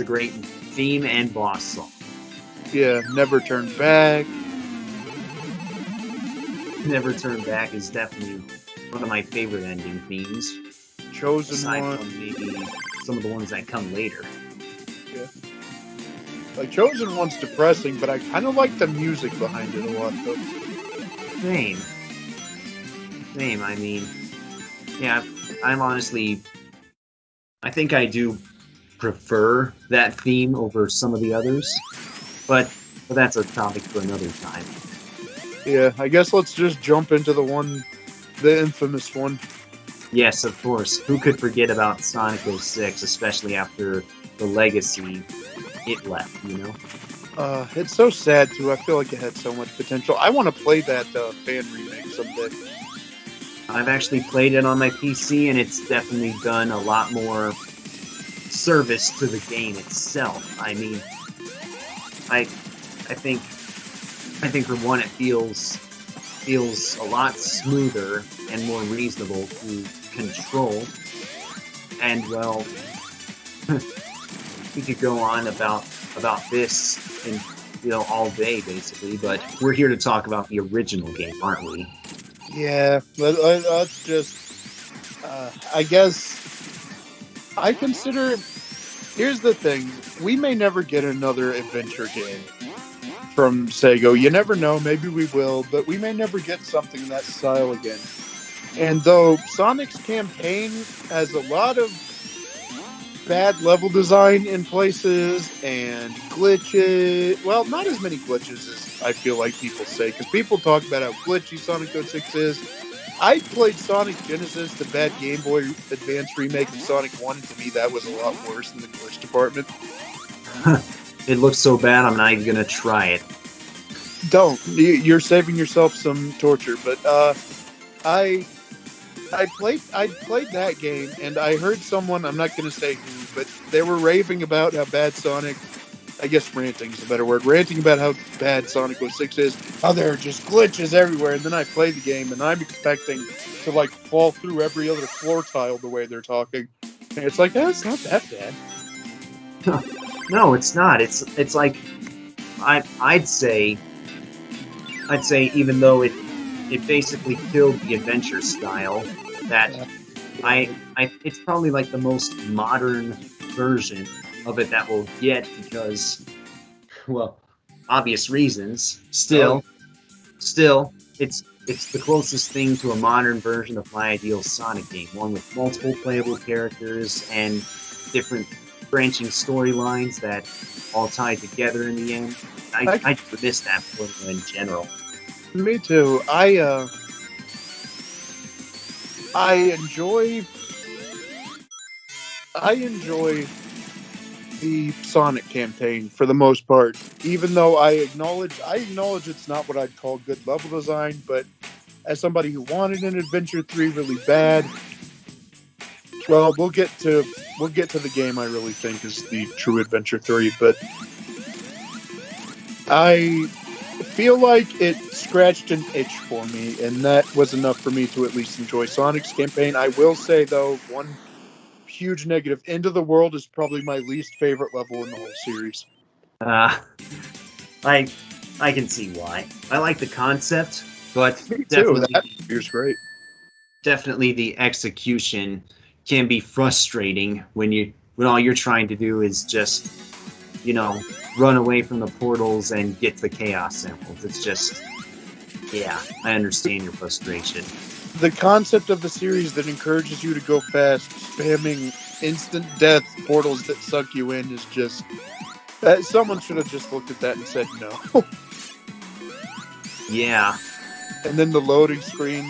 great theme and boss song. Yeah, Never Turn Back. Never Turn Back is definitely one of my favorite ending themes. Chosen aside One. From maybe some of the ones that come later. Yeah. Like Chosen One's depressing, but I kind of like the music behind it a lot, though. Same. I mean, yeah, I'm honestly, I think I do prefer that theme over some of the others, but that's a topic for another time. Yeah, I guess let's just jump into the infamous one. Yes, of course. Who could forget about Sonic 06, especially after the legacy it left, It's so sad, too. I feel like it had so much potential. I want to play that fan remake someday. I've actually played it on my PC, and it's definitely done a lot more service to the game itself. I mean, I think for one, it feels a lot smoother and more reasonable to control. And well, we could go on about this in all day basically, but we're here to talk about the original game, aren't we? Yeah, let's just. I guess I consider. Here's the thing: we may never get another adventure game from Sega. You never know. Maybe we will, but we may never get something in that style again. And though Sonic's campaign has a lot of bad level design in places and glitches, well, not as many glitches as I feel like people say, because people talk about how glitchy Sonic 06 is. I played Sonic Genesis, the bad Game Boy Advance remake of Sonic 1, and to me that was a lot worse in the glitch department. It looks so bad, I'm not even going to try it. Don't. You're saving yourself some torture. But I played that game, and I heard someone, I'm not going to say who, but they were raving about how bad Sonic, I guess ranting is a better word, ranting about how bad Sonic 06 is, how there are just glitches everywhere, and then I play the game, and I'm expecting to, like, fall through every other floor tile the way they're talking. And it's like, it's not that bad. No, it's not. It's like, I'd say even though it basically killed the adventure style, that it's probably like the most modern version of it that we'll get because, well, obvious reasons. Oh. Still, it's the closest thing to a modern version of my ideal Sonic game, one with multiple playable characters and different branching storylines that all tie together in the end. I just miss that formula in general. Me too. I enjoy the Sonic campaign for the most part, even though I acknowledge it's not what I'd call good level design, but as somebody who wanted an Adventure 3 really bad, well, we'll get to the game I really think is the true Adventure 3, but I feel like it scratched an itch for me, and that was enough for me to at least enjoy Sonic's campaign. I will say, though, one huge negative: End of the World is probably my least favorite level in the whole series. I can see why. I like the concept, but Me definitely, too. That appears great. definitely the execution can be frustrating when all you're trying to do is just, run away from the portals and get the chaos samples. It's just, yeah, I understand your frustration. The concept of the series that encourages you to go fast, spamming instant death portals that suck you in, is just... someone should have just looked at that and said no. Yeah. And then the loading screen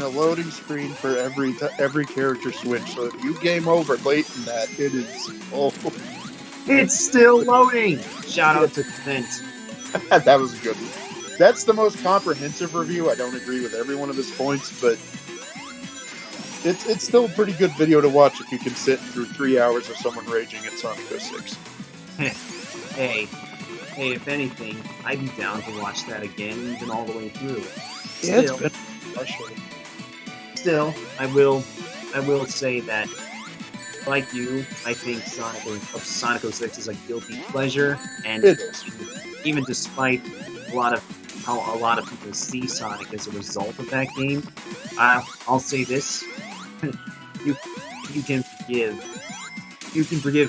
for every character switch. So if you game over late in that, it is... Oh. It's still loading! Shout out to Clint. That was a good one. That's the most comprehensive review. I don't agree with every one of his points, but it's still a pretty good video to watch if you can sit through 3 hours of someone raging at Sonic 06. Hey, if anything, I'd be down to watch that again, even all the way through. Still, I will say that, like you, I think Sonic 06 is a guilty pleasure, and It is. even despite how a lot of people see Sonic as a result of that game, I'll say this: you can forgive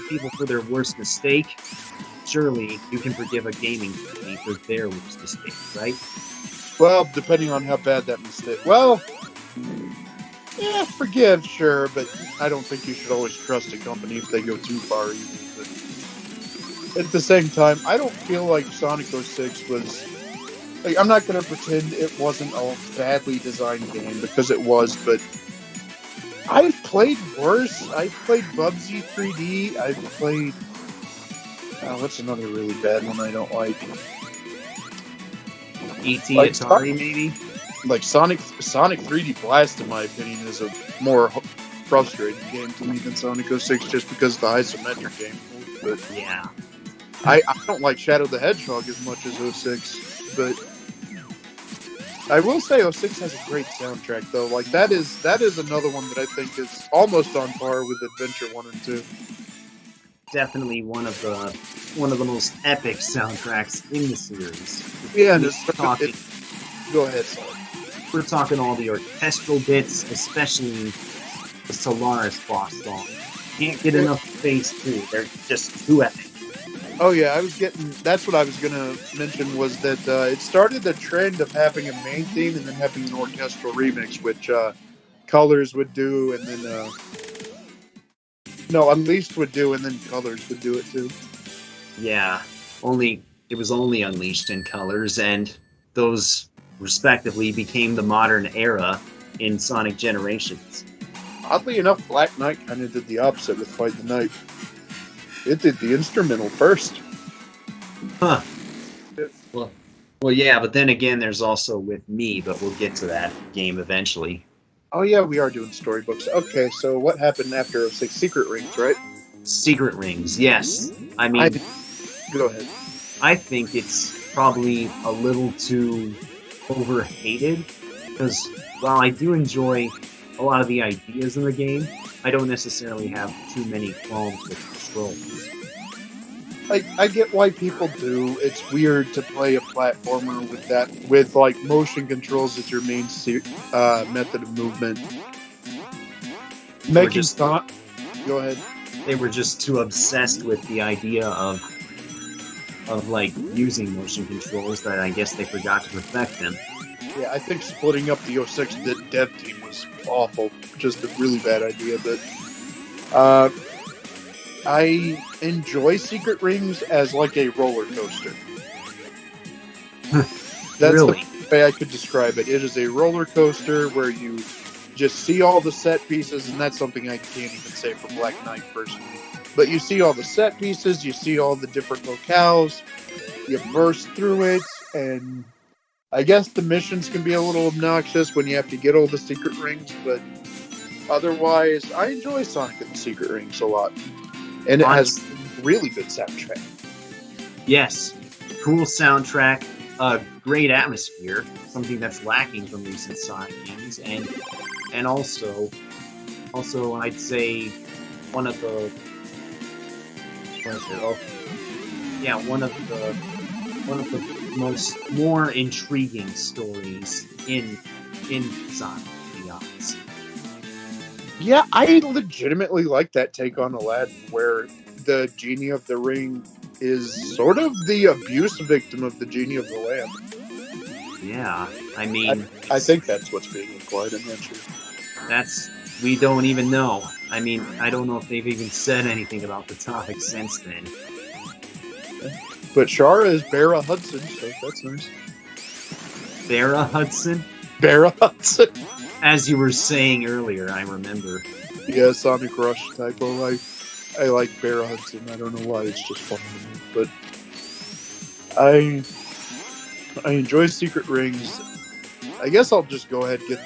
people for their worst mistake. Surely you can forgive a gaming company for their worst mistake, right? Well, depending on how bad that mistake. Well, yeah, forgive, sure, but I don't think you should always trust a company if they go too far either. But at the same time, I don't feel like Sonic 06 was... Like, I'm not going to pretend it wasn't a badly designed game, because it was, but I've played worse. I've played Bubsy 3D. I've played... what's another really bad one I don't like? E.T. Like Atari, maybe? Like Sonic 3D Blast, in my opinion, is a more frustrating game to me than Sonic 06, just because of the isometric game. But yeah, I don't like Shadow the Hedgehog as much as 06, but I will say 06 has a great soundtrack, though. Like that is another one that I think is almost on par with Adventure 1 and 2. Definitely one of the most epic soundtracks in the series. Yeah, and go ahead. Sorry. We're talking all the orchestral bits, especially the Solaris boss song. Can't get enough space too. They're just too epic. Oh yeah, that's what I was gonna mention, was that it started the trend of having a main theme and then having an orchestral remix, which Colors would do, and then Unleashed would do, and then Colors would do it too. Yeah, it was only Unleashed in Colors, and those respectively became the modern era in Sonic Generations. Oddly enough, Black Knight kind of did the opposite with Fight the Night. It did the instrumental first. Huh. Well, yeah, but then again, there's also With Me, but we'll get to that game eventually. Oh yeah, we are doing storybooks. Okay, so what happened after 06? Secret Rings, right? Secret Rings, yes. I mean, go ahead. I think it's probably a little too overhated, because while I do enjoy a lot of the ideas in the game, I don't necessarily have too many qualms with controls. I get why people do. It's weird to play a platformer with like motion controls as your main method of movement. Go ahead. they were just too obsessed with the idea of like using motion controls that I guess they forgot to perfect them. Yeah, I think splitting up the 06 dev team was awful. Just a really bad idea. But I enjoy Secret Rings as like a roller coaster. That's Really? the way I could describe it. It is a roller coaster where you just see all the set pieces, and that's something I can't even say for Black Knight personally. But you see all the set pieces, you see all the different locales, you burst through it, and I guess the missions can be a little obnoxious when you have to get all the secret rings, but otherwise, I enjoy Sonic and the Secret Rings a lot. And it has really good soundtrack. Yes. Cool soundtrack, great atmosphere, something that's lacking from recent Sonic games, and also I'd say one of the more intriguing stories in Sonic, to be honest. Yeah, I legitimately like that take on Aladdin, where the Genie of the Ring is sort of the abuse victim of the Genie of the Lamp. Yeah, I mean... I think that's what's being implied, I'm not sure. We don't even know. I mean, I don't know if they've even said anything about the topic since then. But Shara is Bara Hudson, so that's nice. Bara Hudson? Bara Hudson. As you were saying earlier, I remember. Yeah, Sonic Rush typo. I like Bara Hudson. I don't know why, it's just fun to me. But I enjoy Secret Rings. I guess I'll just go ahead and get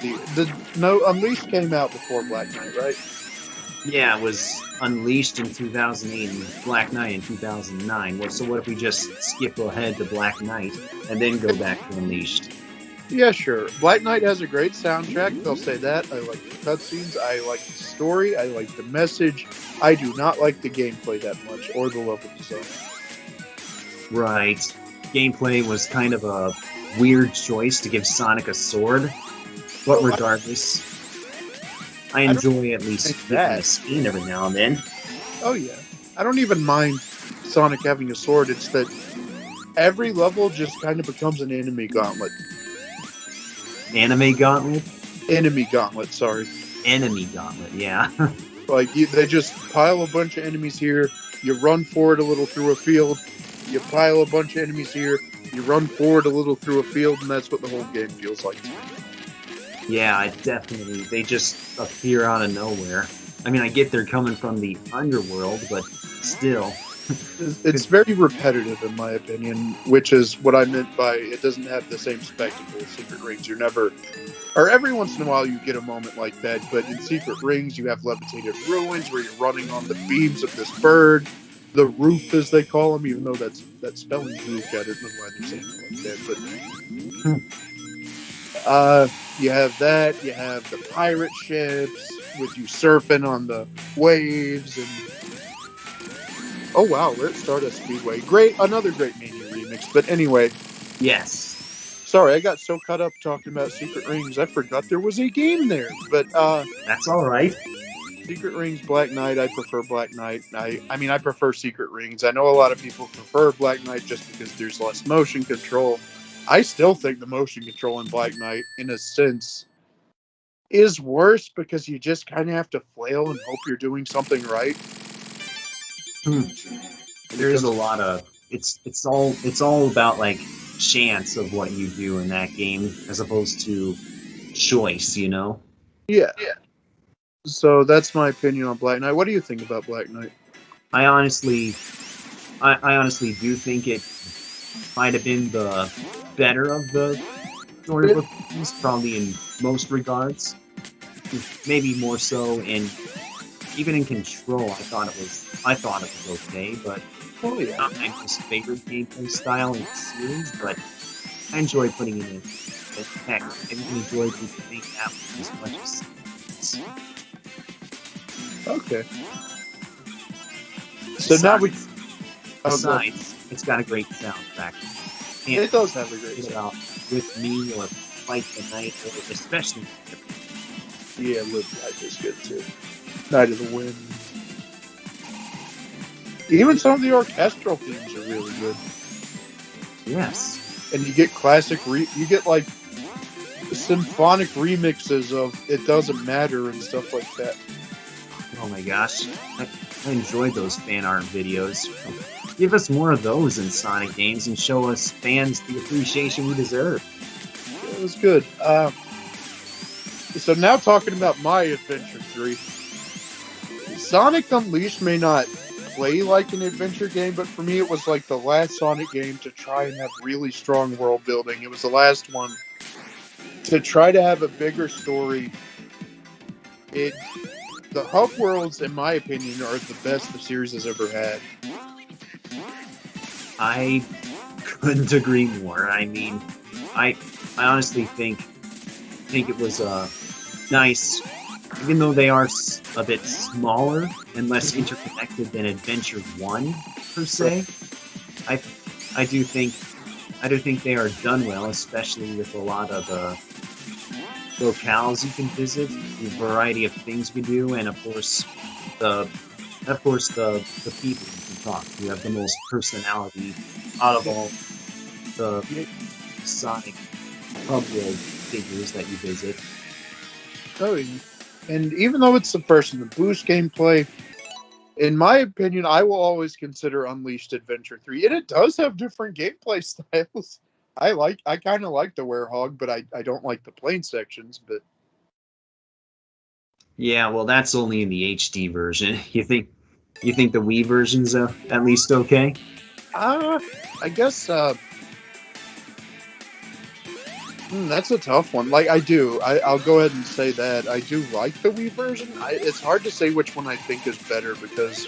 Unleashed came out before Black Knight, right? Yeah, it was Unleashed in 2008 and Black Knight in 2009. Well, so what if we just skip ahead to Black Knight and then go back to Unleashed? Yeah, sure. Black Knight has a great soundtrack. They'll say that. I like the cutscenes. I like the story. I like the message. I do not like the gameplay that much or the level design. Right. Gameplay was kind of a weird choice to give Sonic a sword. But regardless, I enjoy at least that scene every now and then. Oh, yeah. I don't even mind Sonic having a sword. It's that every level just kind of becomes an enemy gauntlet. Anime gauntlet? Enemy gauntlet, sorry. Enemy gauntlet, yeah. Like, they just pile a bunch of enemies here, you run forward a little through a field, you pile a bunch of enemies here, you run forward a little through a field, and that's what the whole game feels like to me. Yeah, they just appear out of nowhere. I mean, I get they're coming from the underworld, but still. It's very repetitive, in my opinion, which is what I meant by it doesn't have the same spectacle as Secret Rings. Every once in a while you get a moment like that, but in Secret Rings you have levitated ruins where you're running on the beams of this bird, the roof as they call them, even though that's spelling roof. I don't know why they're saying it like that, but you have that, you have the pirate ships with you surfing on the waves, and oh wow, we're at Stardust Speedway. Another great Mania remix. But anyway. Yes. Sorry, I got so caught up talking about Secret Rings, I forgot there was a game there. But that's all right. Secret Rings, Black Knight, I prefer Black Knight. I prefer Secret Rings. I know a lot of people prefer Black Knight just because there's less motion control. I still think the motion control in Black Knight, in a sense, is worse because you just kind of have to flail and hope you're doing something right. There's a lot of it's all about like chance of what you do in that game as opposed to choice, you know? Yeah. So that's my opinion on Black Knight. What do you think about Black Knight? I honestly do think it might have been the better of the storybook games, probably in most regards. Maybe more so even in Control, I thought it was okay, but not my most favorite gameplay style in the series. But I enjoy putting it in. Heck, I even enjoy playing that as much as. Okay. So now we. Besides, it's got a great soundtrack. And it does have a great soundtrack. With Me or Fight the Night, or especially. Yeah, Live Life is good too. Night of the Wind. Even some of the orchestral themes are really good. Yes. And you get classic, you get like symphonic remixes of It Doesn't Matter and stuff like that. Oh my gosh. I enjoyed those fan art videos. Give us more of those in Sonic games and show us fans the appreciation we deserve. It was good. So now talking about my Adventure 3. Sonic Unleashed may not play like an adventure game, but for me it was like the last Sonic game to try and have really strong world building. It was the last one to try to have a bigger story. The hub worlds, in my opinion, are the best the series has ever had. I couldn't agree more. I mean, I honestly think it was nice, even though they are a bit smaller and less interconnected than Adventure 1 per se. I do think they are done well, especially with a lot of locales you can visit, the variety of things we do, and of course the people you can talk to have the most personality out of all the Sonic hub world figures that you visit. Oh, and even though it's the first in the boost gameplay, in my opinion, I will always consider Unleashed Adventure 3, and it does have different gameplay styles. I kind of like the Werehog, but I don't like the plane sections. But yeah, well, that's only in the HD version. You think the Wii version's at least okay? I guess that's a tough one. Like I'll go ahead and say that I do like the Wii version. It's hard to say which one I think is better because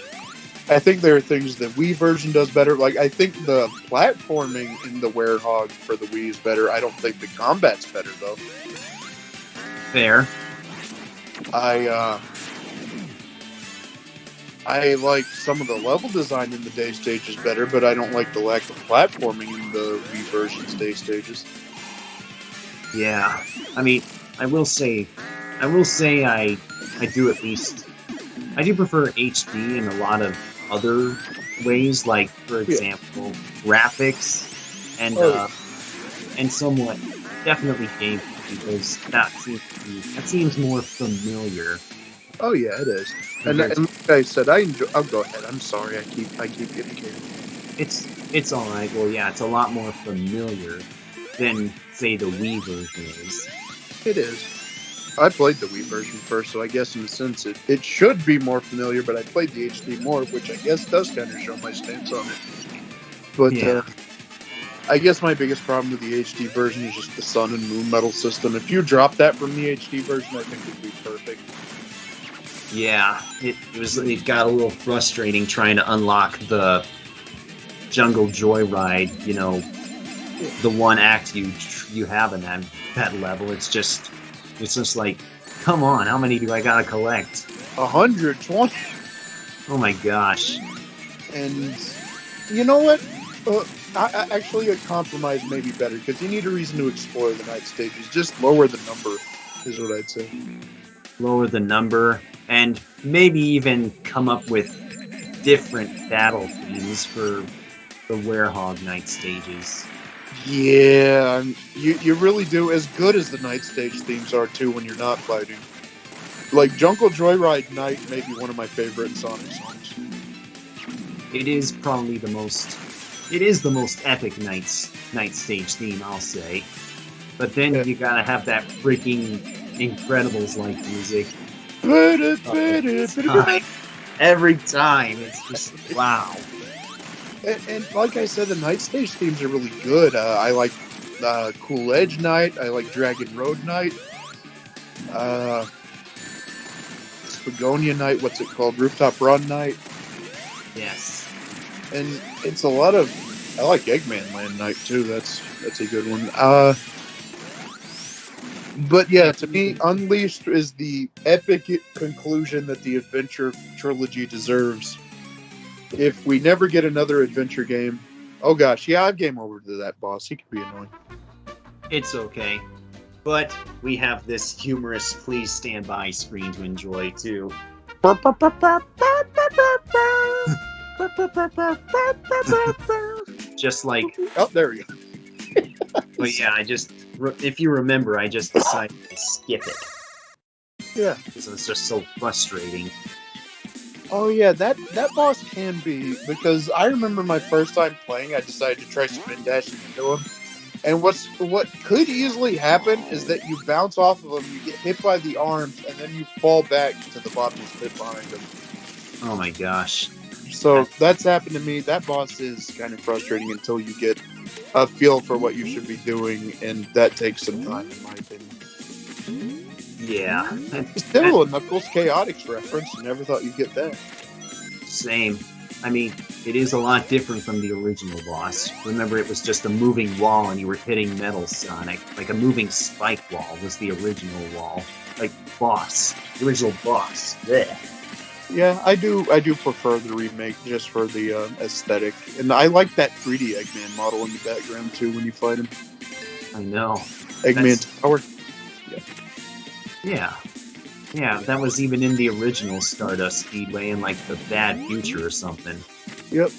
I think there are things the Wii version does better. Like, I think the platforming in the Werehog for the Wii is better. I don't think the combat's better, though. Fair. I like some of the level design in the day stages better, but I don't like the lack of platforming in the Wii version's day stages. Yeah. I mean, I will say I do prefer HD in a lot of other ways, like, for example, graphics and somewhat definitely gameplay, because that seems more familiar. Oh yeah, it is. And like I said, I enjoy. Oh, go ahead. I'm sorry. I keep getting carried. It's all right. Well, yeah, it's a lot more familiar than, say, the Wii version is. It is. I played the Wii version first, so I guess in a sense it should be more familiar, but I played the HD more, which I guess does kind of show my stance on it. But yeah. I guess my biggest problem with the HD version is just the sun and moon metal system. If you drop that from the HD version, I think it'd be perfect. Yeah, it got a little frustrating trying to unlock the Jungle Joyride, the one act you have in that level. It's just like, come on, how many do I gotta collect? 120. Oh my gosh. And you know what? Actually, a compromise may be better, because you need a reason to explore the night stages. Just lower the number, is what I'd say. Lower the number, and maybe even come up with different battle themes for the Werehog night stages. Yeah, you really do. As good as the night stage themes are, too, when you're not fighting. Like, Jungle Joyride Night may be one of my favorite Sonic songs. It is probably the most epic night stage theme, I'll say. But then you gotta have that freaking Incredibles-like music. Every time. It's just, wow. And like I said, the night stage themes are really good. I like Cool Edge Night. I like Dragon Road Night. Spagonia Night. What's it called? Rooftop Run Night. Yes. And it's a lot of... I like Eggman Land Night, too. That's a good one. But yeah, to me, Unleashed is the epic conclusion that the Adventure trilogy deserves. If we never get another adventure game... Oh gosh, yeah, I've game over to that boss. He can be annoying. It's okay. But we have this humorous please stand by screen to enjoy, too. Just like, Oh, there we go. but yeah, if you remember, I just decided to skip it Yeah. because it was just so frustrating. Oh yeah, that boss can be, because I remember my first time playing, I decided to try spin dashing into him. And what could easily happen is that you bounce off of him, you get hit by the arms, and then you fall back to the bottomless pit behind him. Oh my gosh. So that's happened to me. That boss is kind of frustrating until you get a feel for what you should be doing, and that takes some time, in my opinion. Yeah. Still a Knuckles Chaotix reference. Never thought you'd get that. Same. I mean, it is a lot different from the original boss. Remember, it was just a moving wall and you were hitting metal, Sonic. Like a moving spike wall was the original wall. Like, boss. The original boss. Blech. Yeah, I do prefer the remake just for the aesthetic. And I like that 3D Eggman model in the background, too, when you fight him. I know. Eggman's Tower. Yeah. Yeah, that was even in the original Stardust Speedway in, like, the Bad Future or something. Yep.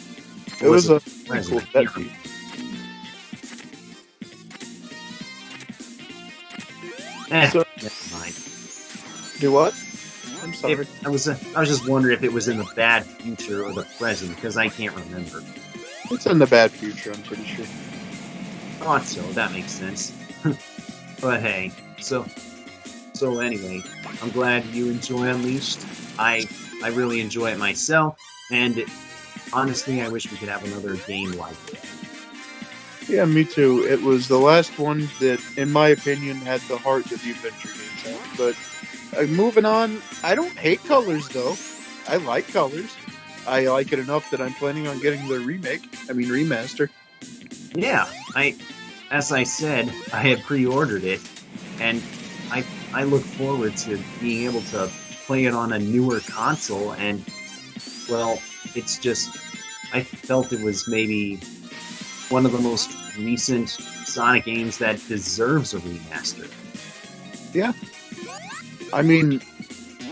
It was a cool pet hero. So- Never mind. Do what? I'm sorry. I was just wondering if it was in the Bad Future or the present, because I can't remember. It's in the bad future, I'm pretty sure. Thought so. That makes sense. But hey, so anyway, I'm glad you enjoy Unleashed. I really enjoy it myself, and honestly, I wish we could have another game like it. Yeah, me too. It was the last one that, in my opinion, had the heart that the adventure games have. But moving on, I don't hate Colors, though. I like Colors. I like it enough that I'm planning on getting the remaster. Yeah, as I said, I had pre-ordered it, and I look forward to being able to play it on a newer console, and, well, it's just, I felt it was maybe one of the most recent Sonic games that deserves a remaster. Yeah. I mean,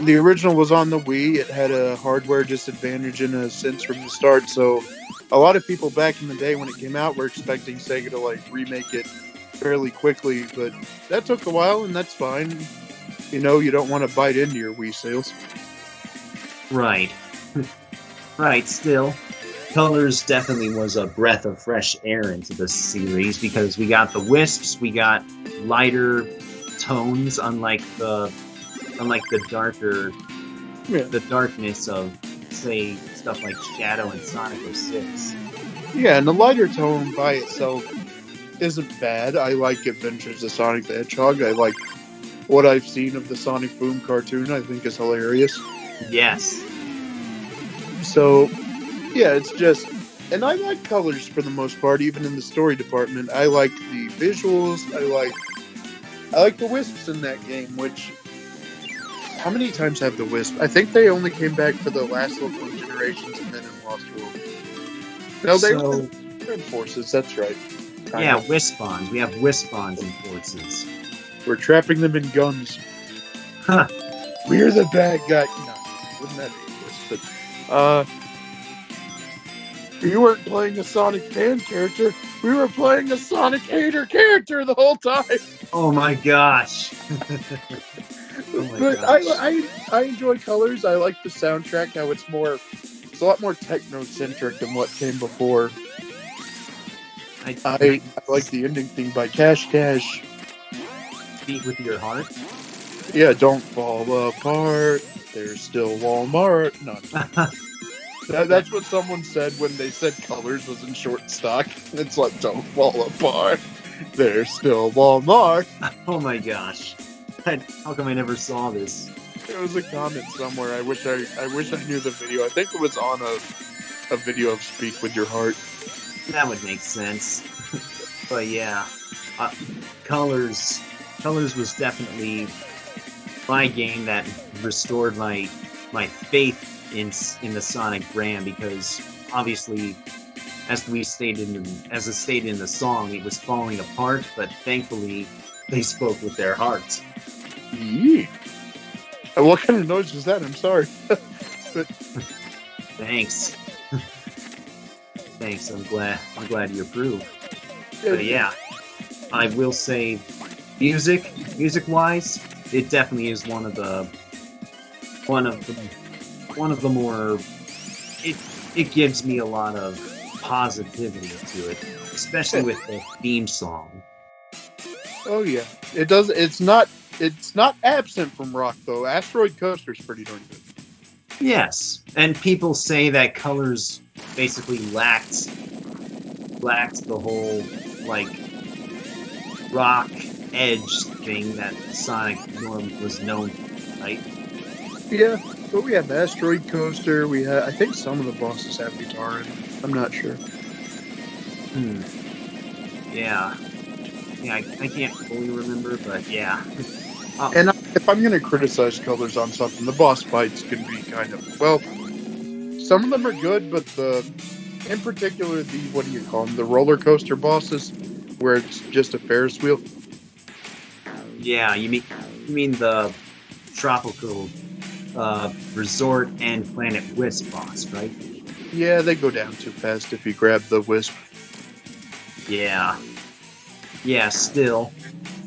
the original was on the Wii. It had a hardware disadvantage in a sense from the start, so a lot of people back in the day when it came out were expecting Sega to, like, remake it fairly quickly, but that took a while, and that's fine. You know, you don't want to bite into your Wii sales. Right. Right, still, Colors definitely was a breath of fresh air into the series, because we got the wisps, we got lighter tones, unlike the darker, the darkness of, say, stuff like Shadow and Sonic 06. Yeah, and the lighter tone by itself isn't bad. I like Adventures of Sonic the Hedgehog. I like what I've seen of the Sonic Boom cartoon. I think is hilarious. Yes. So, yeah, it's just... And I like Colors for the most part, even in the story department. I like the visuals. I like the wisps in that game, which... How many times have the wisp? I think they only came back for the last level in Generations and then in Lost World. No, they were in Forces, that's right. Yeah, Wispons. We have Wispons in Forces. We're trapping them in guns. Huh. We're the bad guy. No, wouldn't that be worse? But, you weren't playing a Sonic fan character. We were playing a Sonic hater character the whole time. Oh my gosh. But I enjoy Colors. I like the soundtrack. How it's a lot more techno-centric than what came before. I like the ending theme by Cash Cash. Speak with your heart. Yeah, don't fall apart. There's still Walmart. No. That's what someone said when they said Colors was in short stock. It's like, don't fall apart. There's still Walmart. Oh my gosh. How come I never saw this? It was a comment somewhere. I wish I knew the video. I think it was on a video of Speak with Your Heart. That would make sense. But yeah, Colors was definitely my game that restored my faith in the Sonic brand, because obviously, as it stated in the song, it was falling apart, but thankfully they spoke with their hearts. Yeah. What kind of noise was that? I'm sorry. But Thanks. Thanks. I'm glad you approve. But yeah, I will say, music-wise, it definitely is one of the more. It gives me a lot of positivity to it, especially with the theme song. Oh yeah, it does. It's not absent from rock though. Asteroid Coaster is pretty darn good. Yes, and people say that Colors basically lacked the whole like rock edge thing that Sonic was known for, right? Yeah, but we have Asteroid Coaster. I think some of the bosses have guitar in it. I'm not sure. Yeah. Yeah, I can't fully remember, but yeah. And if I'm going to criticize Colors on something, the boss fights can be kind of, well, some of them are good, but in particular, what do you call them? The roller coaster bosses, where it's just a Ferris wheel. Yeah, you mean the tropical resort and Planet Wisp boss, right? Yeah, they go down too fast if you grab the wisp. Yeah. Yeah, still.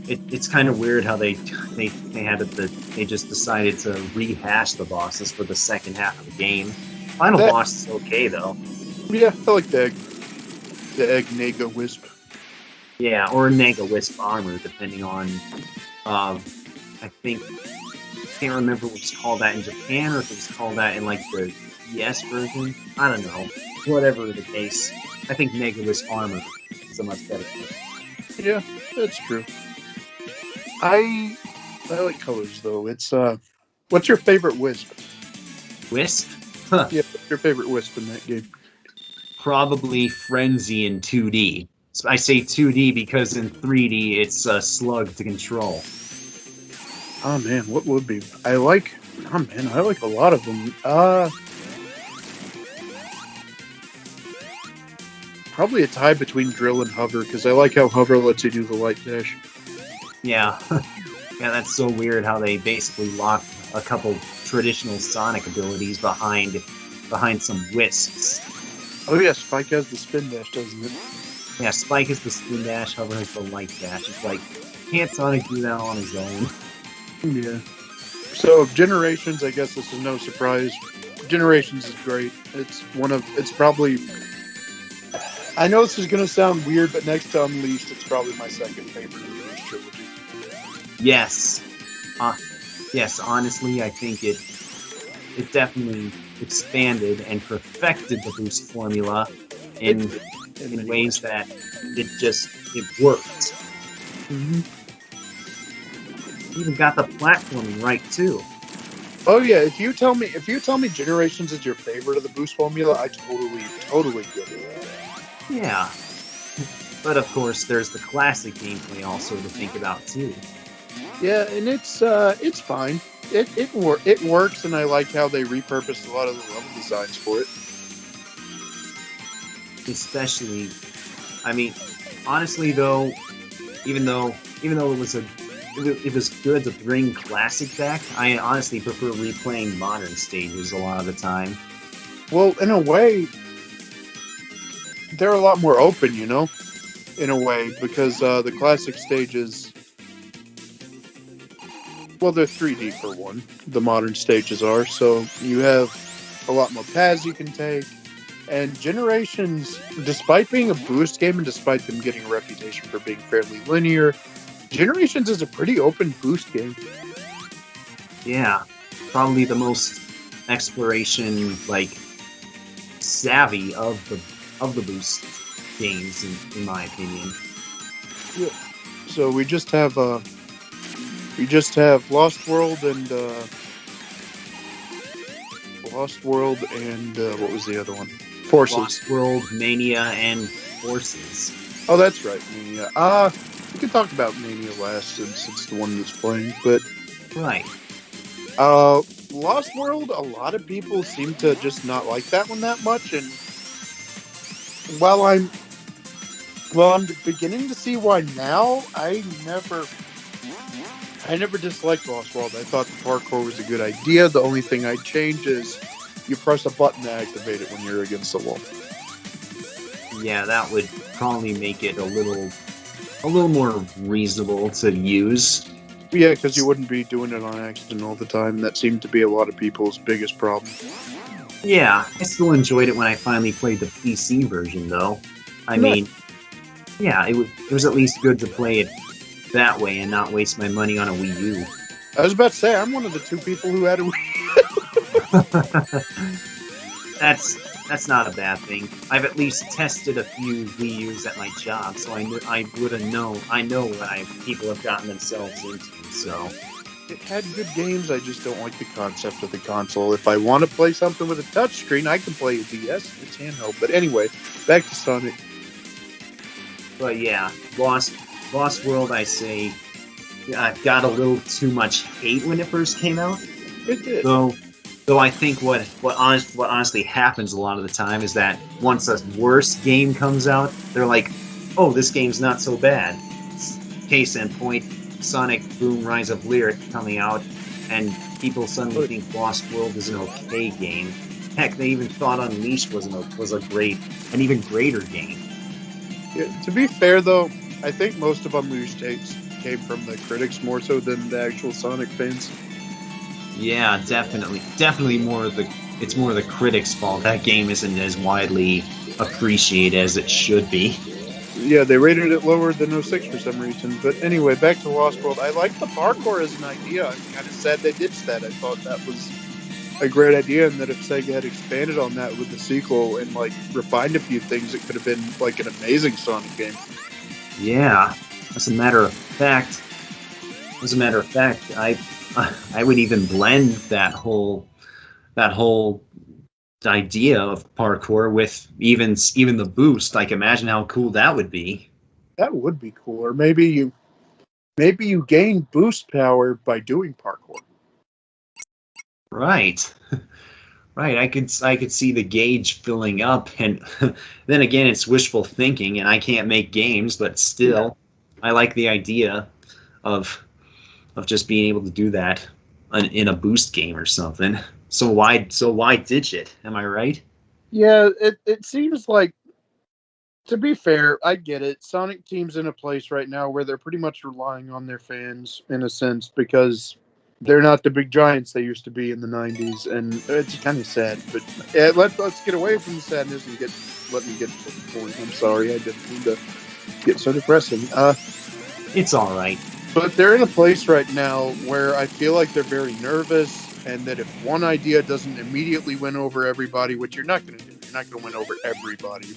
It's kind of weird how they had it that they just decided to rehash the bosses for the second half of the game. Final boss is okay though. Yeah, I like the egg Nega Wisp. Yeah, or Nega Wisp armor, depending on I can't remember what it's called that in Japan or if it was called that in like the ES version. I don't know. Whatever the case, I think Nega Wisp armor is a much better thing. Yeah, that's true. I like Colors though. It's what's your favorite Wisp? Wisp? Huh. Yeah, what's your favorite Wisp in that game? Probably Frenzy in 2D. So I say 2D because in 3D it's a slug to control. Oh man, what would be? I like a lot of them. Probably a tie between Drill and Hover because I like how Hover lets you do the light dash. Yeah. Yeah, that's so weird how they basically locked a couple traditional Sonic abilities behind some wisps. Oh yeah, Spike has the spin dash, doesn't it? Yeah, Spike has the spin dash, Hover has the light dash. It's like, can't Sonic do that on his own? Yeah. So Generations, I guess this is no surprise. Generations is great. It's probably, I know this is going to sound weird, but next to Unleashed, it's probably my second favorite of the Unleashed trilogy. Yes. Yes, honestly, I think it definitely expanded and perfected the boost formula in ways that it worked. Mm-hmm. Even got the platforming right too. Oh yeah, if you tell me Generations is your favorite of the boost formula, I totally get it. Yeah. But of course there's the classic gameplay also to think about too. Yeah, and it's fine. It works, and I like how they repurposed a lot of the level designs for it. Especially, I mean, honestly though, even though it was good to bring classic back, I honestly prefer replaying modern stages a lot of the time. Well, in a way, they're a lot more open, you know, in a way, because the classic stages, well, they're 3D for one. The modern stages are, so you have a lot more paths you can take. And Generations, despite being a boost game and despite them getting a reputation for being fairly linear, Generations is a pretty open boost game. Yeah, probably the most exploration savvy of the boost games in my opinion. Yeah. So we just have Lost World and what was the other one? Forces. Lost World, Mania, and Forces. Oh, that's right, Mania. We can talk about Mania last since it's the one that's playing, but right. Lost World, a lot of people seem to just not like that one that much, and while I'm beginning to see why now. I never disliked Lost World. I thought the parkour was a good idea. The only thing I'd change is you press a button to activate it when you're against the wall. Yeah, that would probably make it a little more reasonable to use. Yeah, because you wouldn't be doing it on accident all the time. That seemed to be a lot of people's biggest problem. Yeah, I still enjoyed it when I finally played the PC version, though. I mean, yeah, it was at least good to play it that way and not waste my money on a Wii U. I was about to say, I'm one of the 2 people who had a Wii U. That's not a bad thing. I've at least tested a few Wii U's at my job, so I know what people have gotten themselves into. So it had good games. I just don't like the concept of the console. If I want to play something with a touchscreen, I can play a DS. It's handheld. But anyway, back to Sonic. But yeah, Lost World, I say, got a little too much hate when it first came out. It did. Though I think what honestly happens a lot of the time is that once a worse game comes out, they're like, oh, this game's not so bad. Case in point, Sonic Boom Rise of Lyric coming out, and people suddenly think Lost World is an okay game. Heck, they even thought Unleashed was an even greater game. Yeah, to be fair, though, I think most of Unleashed came from the critics more so than the actual Sonic fans. Yeah, definitely more of it's more the critics' fault. That game isn't as widely appreciated as it should be. Yeah, they rated it lower than 06 for some reason. But anyway, back to Lost World. I like the parkour as an idea. I'm kind of sad they ditched that. I thought that was a great idea, and that if Sega had expanded on that with the sequel and like refined a few things, it could have been like an amazing Sonic game. Yeah, as a matter of fact, I would even blend that whole idea of parkour with even the boost. Like, imagine how cool that would be. That would be cool. Or maybe you gain boost power by doing parkour. Right. Right. I could see the gauge filling up, and then again, it's wishful thinking, and I can't make games, but still, I like the idea of just being able to do that in a boost game or something. So why ditch it? Am I right? Yeah, it seems like, to be fair, I get it. Sonic Team's in a place right now where they're pretty much relying on their fans in a sense, because they're not the big giants they used to be in the 90s, and it's kind of sad. But yeah, let's get away from the sadness and let me get to the point. I'm sorry, I didn't mean to get so depressing. It's all right. But they're in a place right now where I feel like they're very nervous, and that if one idea doesn't immediately win over everybody, which you're not going to do, you're not going to win over everybody,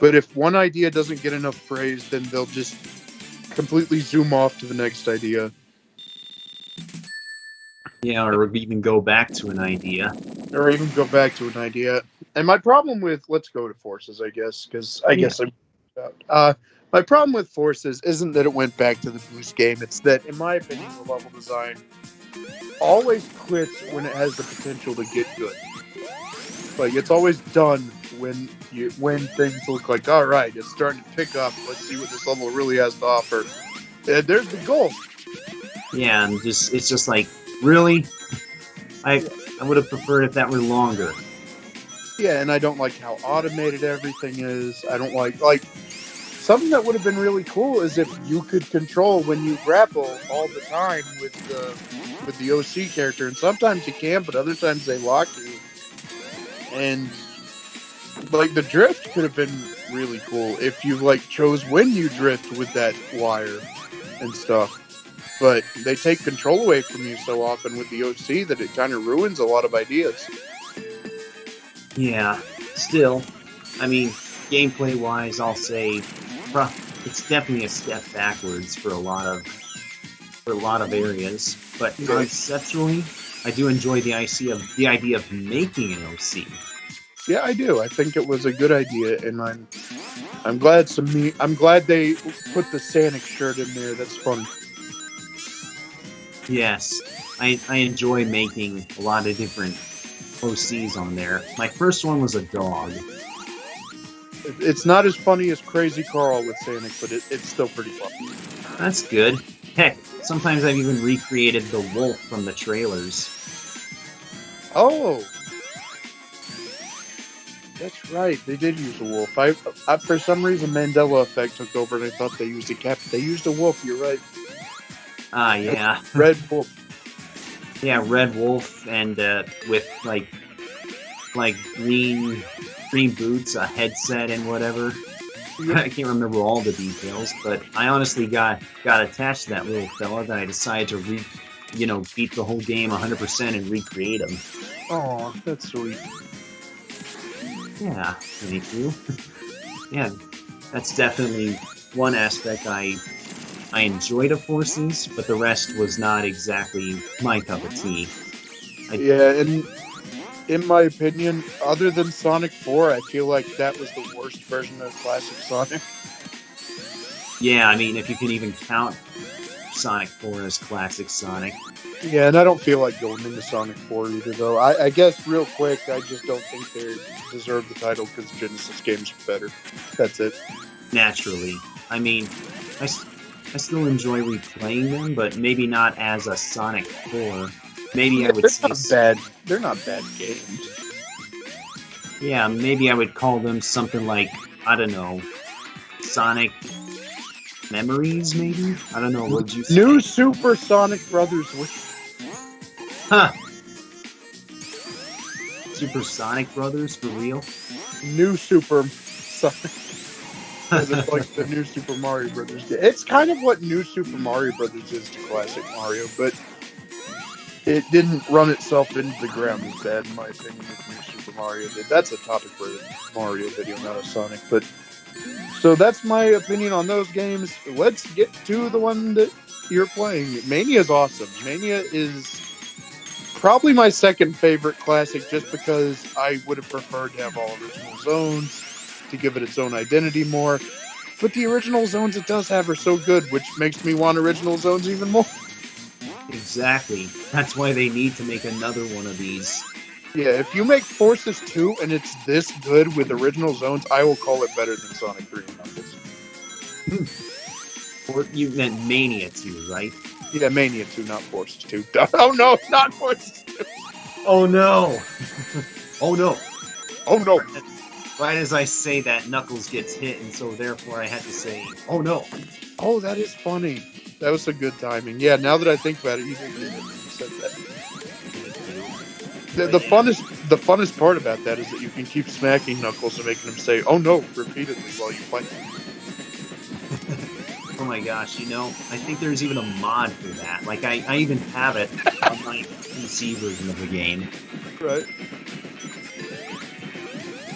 but if one idea doesn't get enough praise, then they'll just completely zoom off to the next idea. Yeah, or even go back to an idea. And my problem with, let's go to Forces, I guess, because I guess I'm my problem with Forces isn't that it went back to the boost game. It's that, in my opinion, the level design always quits when it has the potential to get good. Like, it's always done when things look like, all right, it's starting to pick up. Let's see what this level really has to offer. There's the goal. Yeah, and it's just like, really? I would have preferred if that were longer. Yeah, and I don't like how automated everything is. I don't like something that would have been really cool is if you could control when you grapple all the time with the OC character, and sometimes you can, but other times they lock you. And like the drift could have been really cool if you like chose when you drift with that wire and stuff. But they take control away from you so often with the OC that it kind of ruins a lot of ideas. Yeah, still, I mean, gameplay-wise, I'll say it's definitely a step backwards for a lot of areas. But conceptually, I do enjoy the idea of making an OC. Yeah, I do. I think it was a good idea, and I'm glad they put the Sonic shirt in there. That's fun. Yes, I enjoy making a lot of different OCs on there. My first one was a dog. It's not as funny as Crazy Carl with Sonic, but it's still pretty fun. That's good. Heck, sometimes I've even recreated the wolf from the trailers. Oh, That's right. They did use a wolf. I for some reason, Mandela effect took over, and I thought they used a cat. They used a wolf. You're right. Ah, yeah. Red wolf. Yeah, red wolf, and with like green boots, a headset, and whatever. Yep. I can't remember all the details, but I honestly got attached to that little fella that I decided to beat the whole game 100% and recreate him. Oh, that's sweet. Yeah, thank you. Yeah, that's definitely one aspect I enjoyed of Forces, but the rest was not exactly my cup of tea. Yeah, and in my opinion, other than Sonic 4, I feel like that was the worst version of classic Sonic. Yeah, I mean, if you can even count Sonic 4 as classic Sonic. Yeah, and I don't feel like going into Sonic 4 either, though. I guess, real quick, I just don't think they deserve the title because Genesis games are better. That's it. Naturally. I mean, I still enjoy replaying them, but maybe not as a Sonic 4. Maybe I would say... They're not bad games. Yeah, maybe I would call them something like, I don't know, Sonic Memories, maybe? I don't know, what would you say? New Super Sonic Brothers. Huh. Super Sonic Brothers, for real? New Super Sonic. It's like the new Super Mario Brothers. It's kind of what New Super Mario Brothers is to classic Mario, but it didn't run itself into the ground as bad, in my opinion, as New Super Mario did. That's a topic for a Mario video, not a Sonic. But so that's my opinion on those games. Let's get to the one that you're playing. Mania is awesome. Mania is probably my second favorite classic, just because I would have preferred to have all original zones to give it its own identity more. But the original zones it does have are so good, which makes me want original zones even more. Exactly. That's why they need to make another one of these. Yeah, if you make Forces 2 and it's this good with original zones, I will call it better than Sonic 3 and Knuckles. Or you meant Mania 2, right? Yeah, Mania 2, not Forces 2. Oh no, not Forces 2. Oh no! Oh no! Oh no! Right as I say that, Knuckles gets hit, and so therefore I had to say, oh no! Oh, that is funny. That was some good timing. Yeah, now that I think about it, you said that. The funnest part about that is that you can keep smacking Knuckles and making him say, oh no, repeatedly while you fight him. Oh my gosh, I think there's even a mod for that. Like, I even have it on my PC version of the game. Right.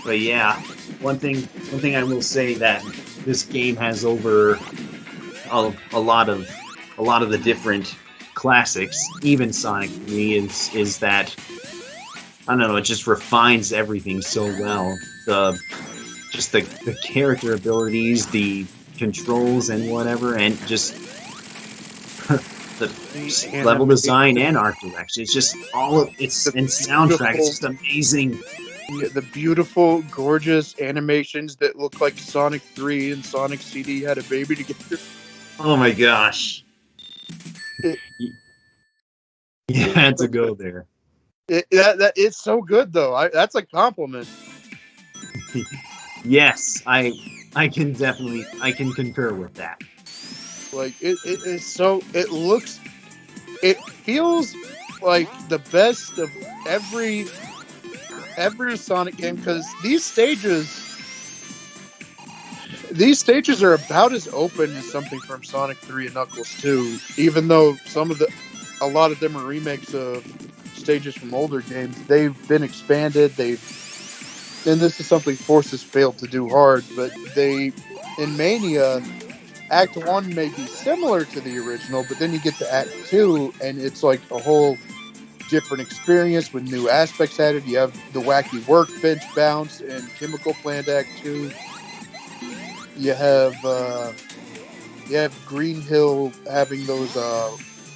But yeah, one thing I will say that this game has over a lot of the different classics, even Sonic 3, is that, I don't know, it just refines everything so well. The character abilities, the controls and whatever, and just the level design and art direction. It's just and soundtrack. It's just amazing. The beautiful, gorgeous animations that look like Sonic 3 and Sonic CD had a baby together. Oh my gosh. You had to go there. It's so good, though. That's a compliment. Yes, I can concur with that. Like, it feels like the best of every Sonic game, because these stages are about as open as something from Sonic 3 and Knuckles 2, even though a lot of them are remakes of stages from older games. They've been expanded, and this is something Forces failed to do hard, but in Mania, Act 1 may be similar to the original, but then you get to Act 2, and it's like a whole different experience with new aspects added. You have the wacky workbench bounce and chemical plant Act 2. You have Green Hill having those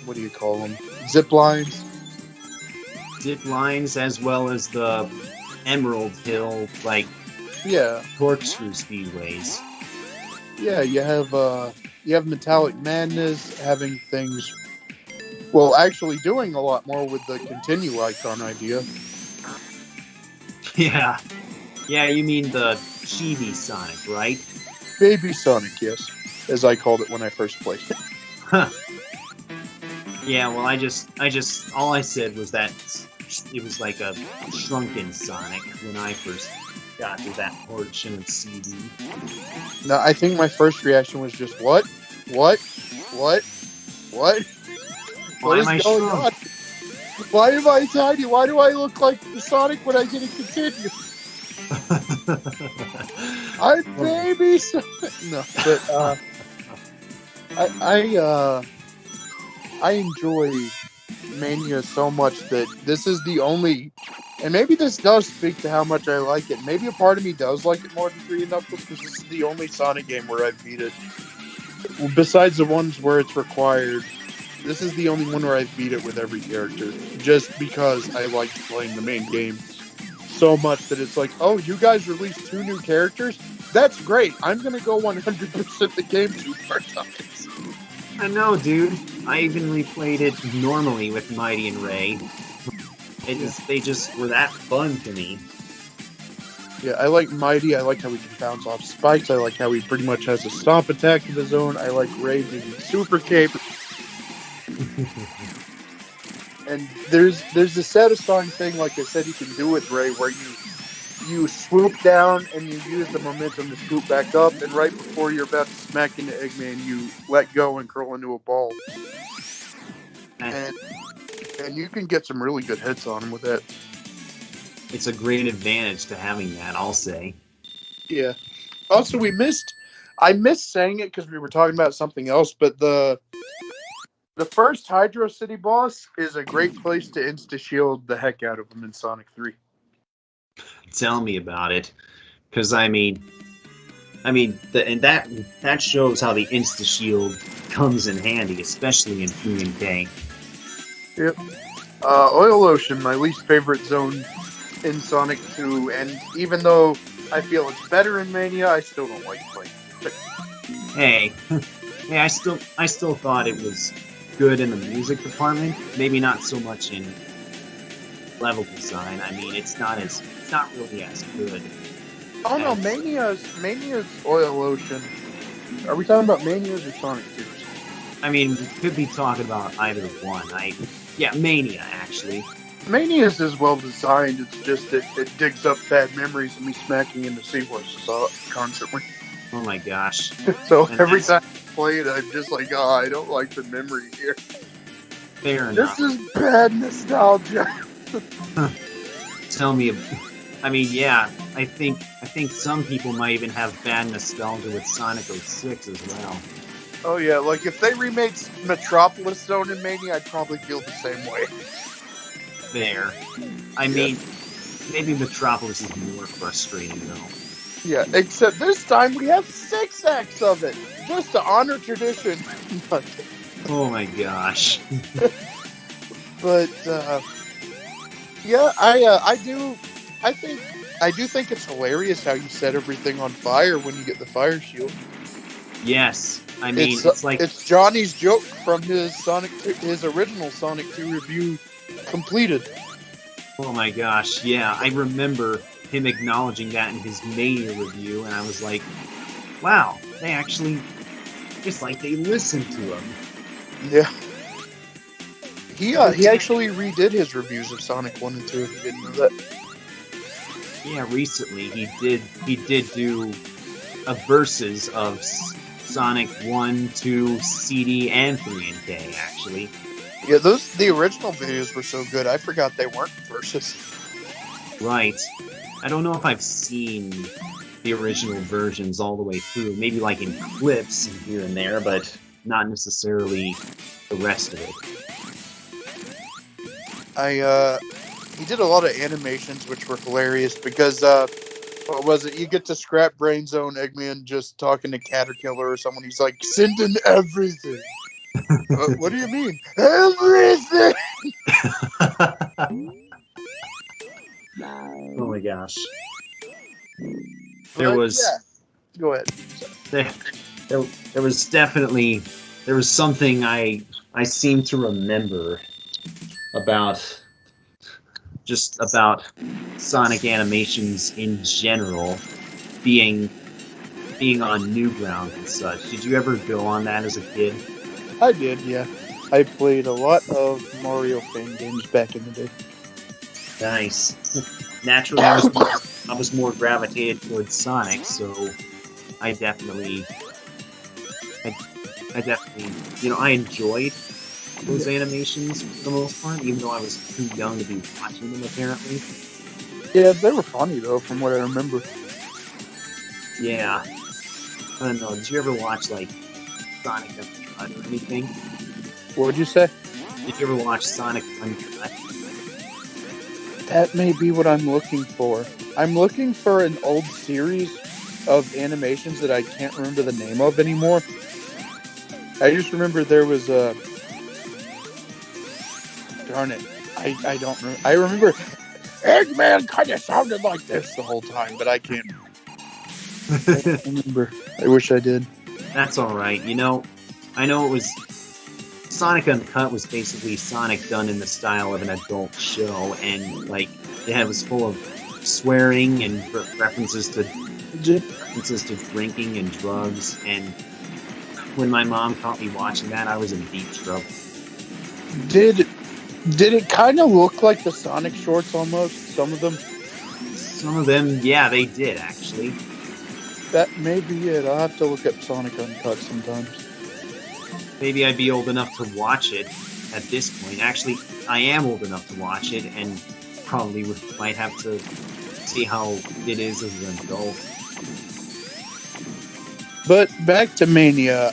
what do you call them? Zip lines. Zip lines, as well as the Emerald Hill, corkscrew speedways. Yeah, you have Metallic Madness having things. Well, actually doing a lot more with the continue icon idea. Yeah, Yeah, you mean the chibi Sonic, right? Baby Sonic, yes, as I called it when I first played it. Huh. Yeah, well, all I said was that it was like a shrunken Sonic when I first got to that portion of CD. No, I think my first reaction was just, what? What? What? What? What is going on? Why am I tiny? Why do I look like the Sonic when I get a continue? I'm baby Sonic. No, but I enjoy Mania so much that this is the only, and maybe this does speak to how much I like it. Maybe a part of me does like it more than 3 and Knuckles because this is the only Sonic game where I beat it. Besides the ones where it's required, this is the only one where I've beat it with every character. Just because I liked playing the main game so much that it's like, oh, you guys released 2 new characters? That's great. I'm going to go 100% the game 2 more times. I know, dude. I even replayed it normally with Mighty and Ray. They just were that fun to me. Yeah, I like Mighty. I like how he can bounce off spikes. I like how he pretty much has a stomp attack of his own. I like Ray doing super cape. And there's a satisfying thing, like I said, you can do with Ray, where you swoop down and you use the momentum to swoop back up, and right before you're about to smack into Eggman, you let go and curl into a ball. And you can get some really good hits on him with that. It's a great advantage to having that, I'll say. Yeah. Also, I missed saying it because we were talking about something else, but the first Hydro City boss is a great place to insta-shield the heck out of him in Sonic 3. Tell me about it, because that shows how the insta shield comes in handy, especially in P&K. Yep. Oil Ocean, my least favorite zone in Sonic 2, and even though I feel it's better in Mania, I still don't like playing it. Hey, I still thought it was good in the music department. Maybe not so much in level design. I mean, it's not really as good. Oh no, Mania's Oil Ocean. Are we talking about Mania's or Sonic 2's? I mean, we could be talking about either one. Mania, actually. Mania's is well designed. It's just it digs up bad memories of me smacking into seahorses constantly. Oh my gosh. So every time I play it, I'm just like, oh, I don't like the memory here. Fair enough. This is bad nostalgia. Tell me, I mean, yeah, I think some people might even have bad nostalgia with Sonic 06 as well. Oh yeah, like if they remade Metropolis Zone in Mania, I'd probably feel the same way. There. I mean, maybe Metropolis is more frustrating though. Yeah, except this time we have 6 acts of it, just to honor tradition. Oh my gosh. But yeah, I do think it's hilarious how you set everything on fire when you get the fire shield. Yes, I mean it's Johnny's joke from his original Sonic 2 review completed. Oh my gosh, yeah, I remember him acknowledging that in his Mania review, and I was like, wow, it's like they listened to him. Yeah. He actually redid his reviews of Sonic 1 and 2, if you didn't know that. Yeah, recently he did do a versus of Sonic 1, 2, CD, and 3 and K, actually. Yeah, the original videos were so good, I forgot they weren't versus. Right. I don't know if I've seen the original versions all the way through. Maybe like in clips here and there, but not necessarily the rest of it. He did a lot of animations which were hilarious because what was it? You get to Scrap Brain Zone Eggman just talking to Caterkiller or someone. He's like, send in everything. What do you mean? Everything! Oh my gosh. Go ahead. There was something I seem to remember about just about Sonic animations in general being on new ground and such. Did you ever go on that as a kid? I did, yeah. I played a lot of Mario fan games back in the day. Nice. Naturally, I was more gravitated towards Sonic, so I definitely, I enjoyed those animations for the most part, even though I was too young to be watching them, apparently. Yeah, they were funny, though, from what I remember. Yeah. I don't know, did you ever watch, like, Sonic Uncut or anything? What'd you say? Did you ever watch Sonic Uncut? That may be what I'm looking for. I'm looking for an old series of animations that I can't remember the name of anymore. I just remember there was a... Darn it. I don't remember. I remember Eggman kind of sounded like this the whole time, but I can't remember. I wish I did. That's alright. You know, I know it was... Sonic Uncut was basically Sonic done in the style of an adult show, and, like, it was full of swearing and references to drinking and drugs, and when my mom caught me watching that, I was in deep trouble. Did it kind of look like the Sonic shorts almost? Some of them? Some of them, yeah, they did, actually. That may be it. I'll have to look up Sonic Uncut sometimes. Maybe I'd be old enough to watch it at this point. Actually, I am old enough to watch it, and probably might have to see how it is as an adult. But back to Mania,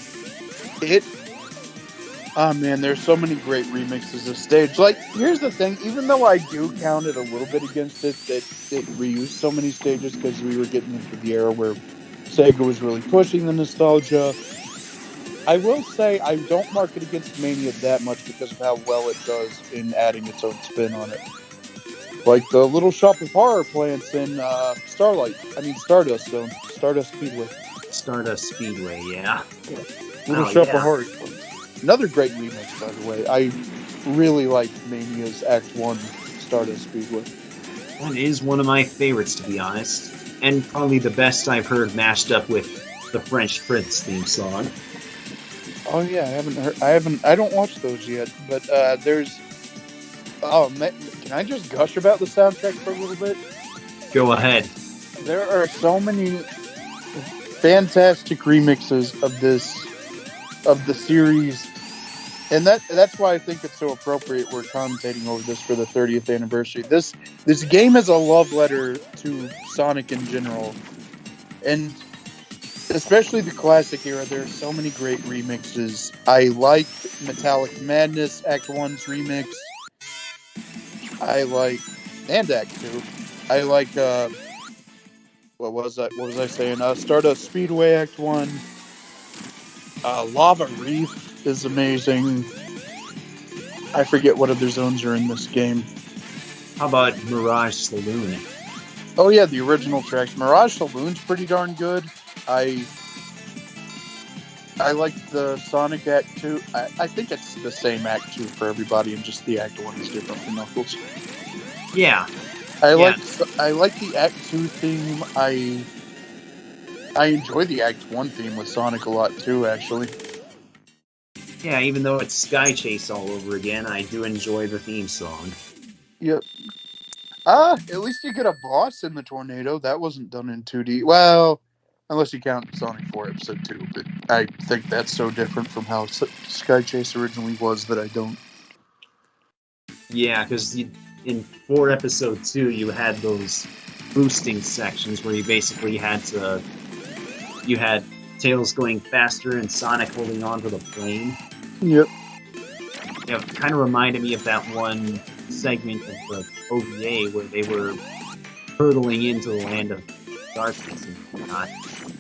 oh man, there's so many great remixes of stage. Like, here's the thing, even though I do count it a little bit against it, that it reused so many stages because we were getting into the era where Sega was really pushing the nostalgia. I will say I don't mark it against Mania that much because of how well it does in adding its own spin on it. Like the Little Shop of Horror plants in Stardust Zone, Stardust Speedway. Stardust Speedway, yeah. Little Shop of Horror plants. Another great remix, by the way. I really like Mania's Act 1 Stardust Speedway. That is one of my favorites, to be honest. And probably the best I've heard mashed up with the French Prince theme song. Oh yeah, I don't watch those yet, but there's... Oh, man, can I just gush about the soundtrack for a little bit? Go ahead. There are so many fantastic remixes of the series, and that's why I think it's so appropriate we're commentating over this for the 30th anniversary. This game is a love letter to Sonic in general, and especially the classic era. There are so many great remixes. I like Metallic Madness Act 1's remix. I like, and Act 2. I like, what was I saying? Stardust Speedway Act 1. Lava Reef is amazing. I forget what other zones are in this game. How about Mirage Saloon? Oh yeah, the original tracks. Mirage Saloon's pretty darn good. I like the Sonic Act 2. I think it's the same Act 2 for everybody, and just the Act 1 is different for Knuckles. Yeah. I like the Act 2 theme. I enjoy the Act 1 theme with Sonic a lot too, actually. Yeah, even though it's Sky Chase all over again, I do enjoy the theme song. Yep. At least you get a boss in the tornado. That wasn't done in 2D. Well, unless you count Sonic 4 Episode 2, but I think that's so different from how Sky Chase originally was that I don't. Yeah, because in 4 Episode 2, you had those boosting sections where you basically had Tails going faster and Sonic holding on to the plane. Yep. It kind of reminded me of that one segment of the OVA where they were hurtling into the land of darkness and whatnot.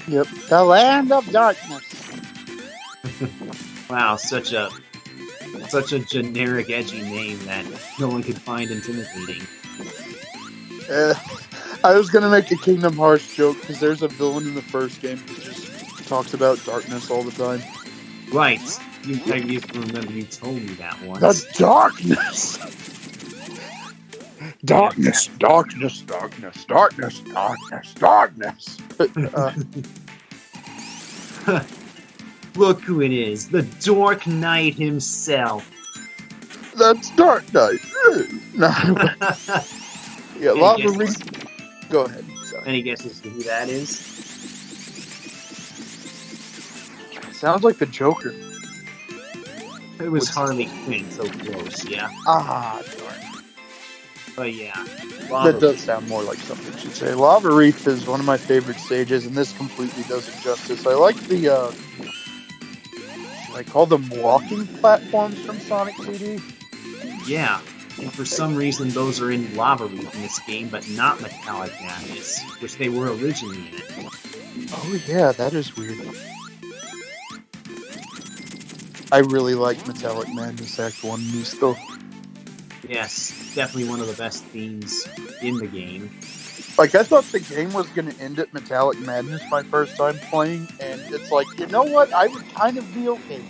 Yep. The land of darkness. Wow, such a generic, edgy name that no one could find intimidating. I was gonna make a Kingdom Hearts joke because there's a villain in the first game who just talks about darkness all the time. Right. I used to remember you told me that once. The darkness! Darkness, darkness, darkness, darkness, darkness, darkness. Look who it is, the Dark Knight himself. That's Dark Knight. No. Yeah, Any Lava guesses? Reef. Go ahead. Sorry. Any guesses to who that is? Sounds like the Joker. It was Harley Quinn, so close, yeah. Ah, darn. But yeah. That does sound more like something she'd say. Lava Reef is one of my favorite stages, and this completely does it justice. I like the, I call them walking platforms from Sonic CD. Yeah, and for some reason those are in Lava Reef in this game, but not Metallic Madness, which they were originally in. Oh yeah, that is weird. I really like Metallic Madness Act 1 news though. Yes, definitely one of the best themes in the game. Like, I thought the game was going to end at Metallic Madness my first time playing, and it's like, you know what? I would kind of be okay.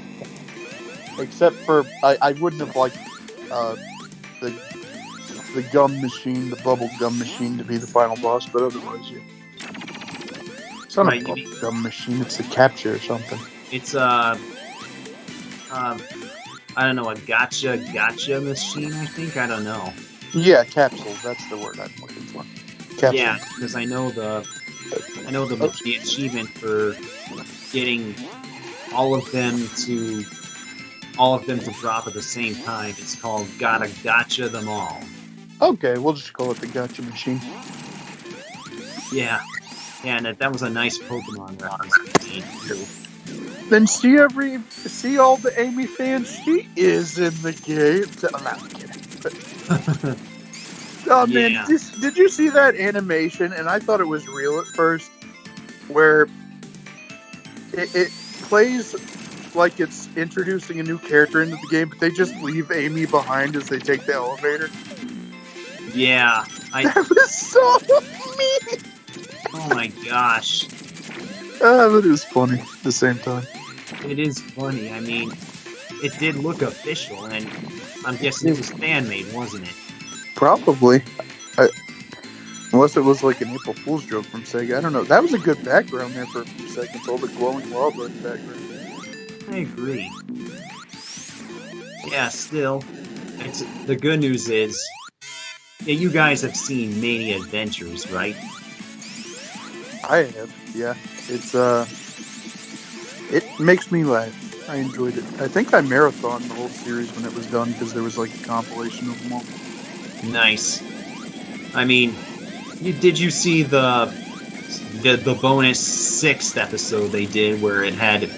Except for, I wouldn't have liked the gum machine, the bubble gum machine to be the final boss, but otherwise, yeah. It's not a bubble gum machine, it's a capture or something. It's I don't know, a gotcha machine, I think? I don't know. Yeah, capsule, that's the word I'm looking for. Capsule. Yeah, because I know the achievement for getting all of them to drop at the same time. It's called Gotta Gotcha Them All. Okay, we'll just call it the gotcha machine. Yeah, and that was a nice Pokemon reference too. Then see all the Amy fans. She is in the game. I'm not kidding. Oh man, Yeah. did you see that animation? And I thought it was real at first, where it plays like it's introducing a new character into the game, but they just leave Amy behind as they take the elevator. Yeah, That was so mean. oh my gosh, But it was funny at the same time. it is funny. I mean, it did look official, and I'm guessing it was fan-made, wasn't it? Probably. Unless it was like an April Fool's joke from Sega. I don't know. That was a good background there for a few seconds. All the glowing lava in the background. I agree. Yeah, still, the good news is, yeah, you guys have seen Mania Adventures, right? I have, yeah. It makes me laugh. I enjoyed it. I think I marathoned the whole series when it was done because there was like a compilation of them all. Nice. I mean, did you see the bonus 6th episode they did where it had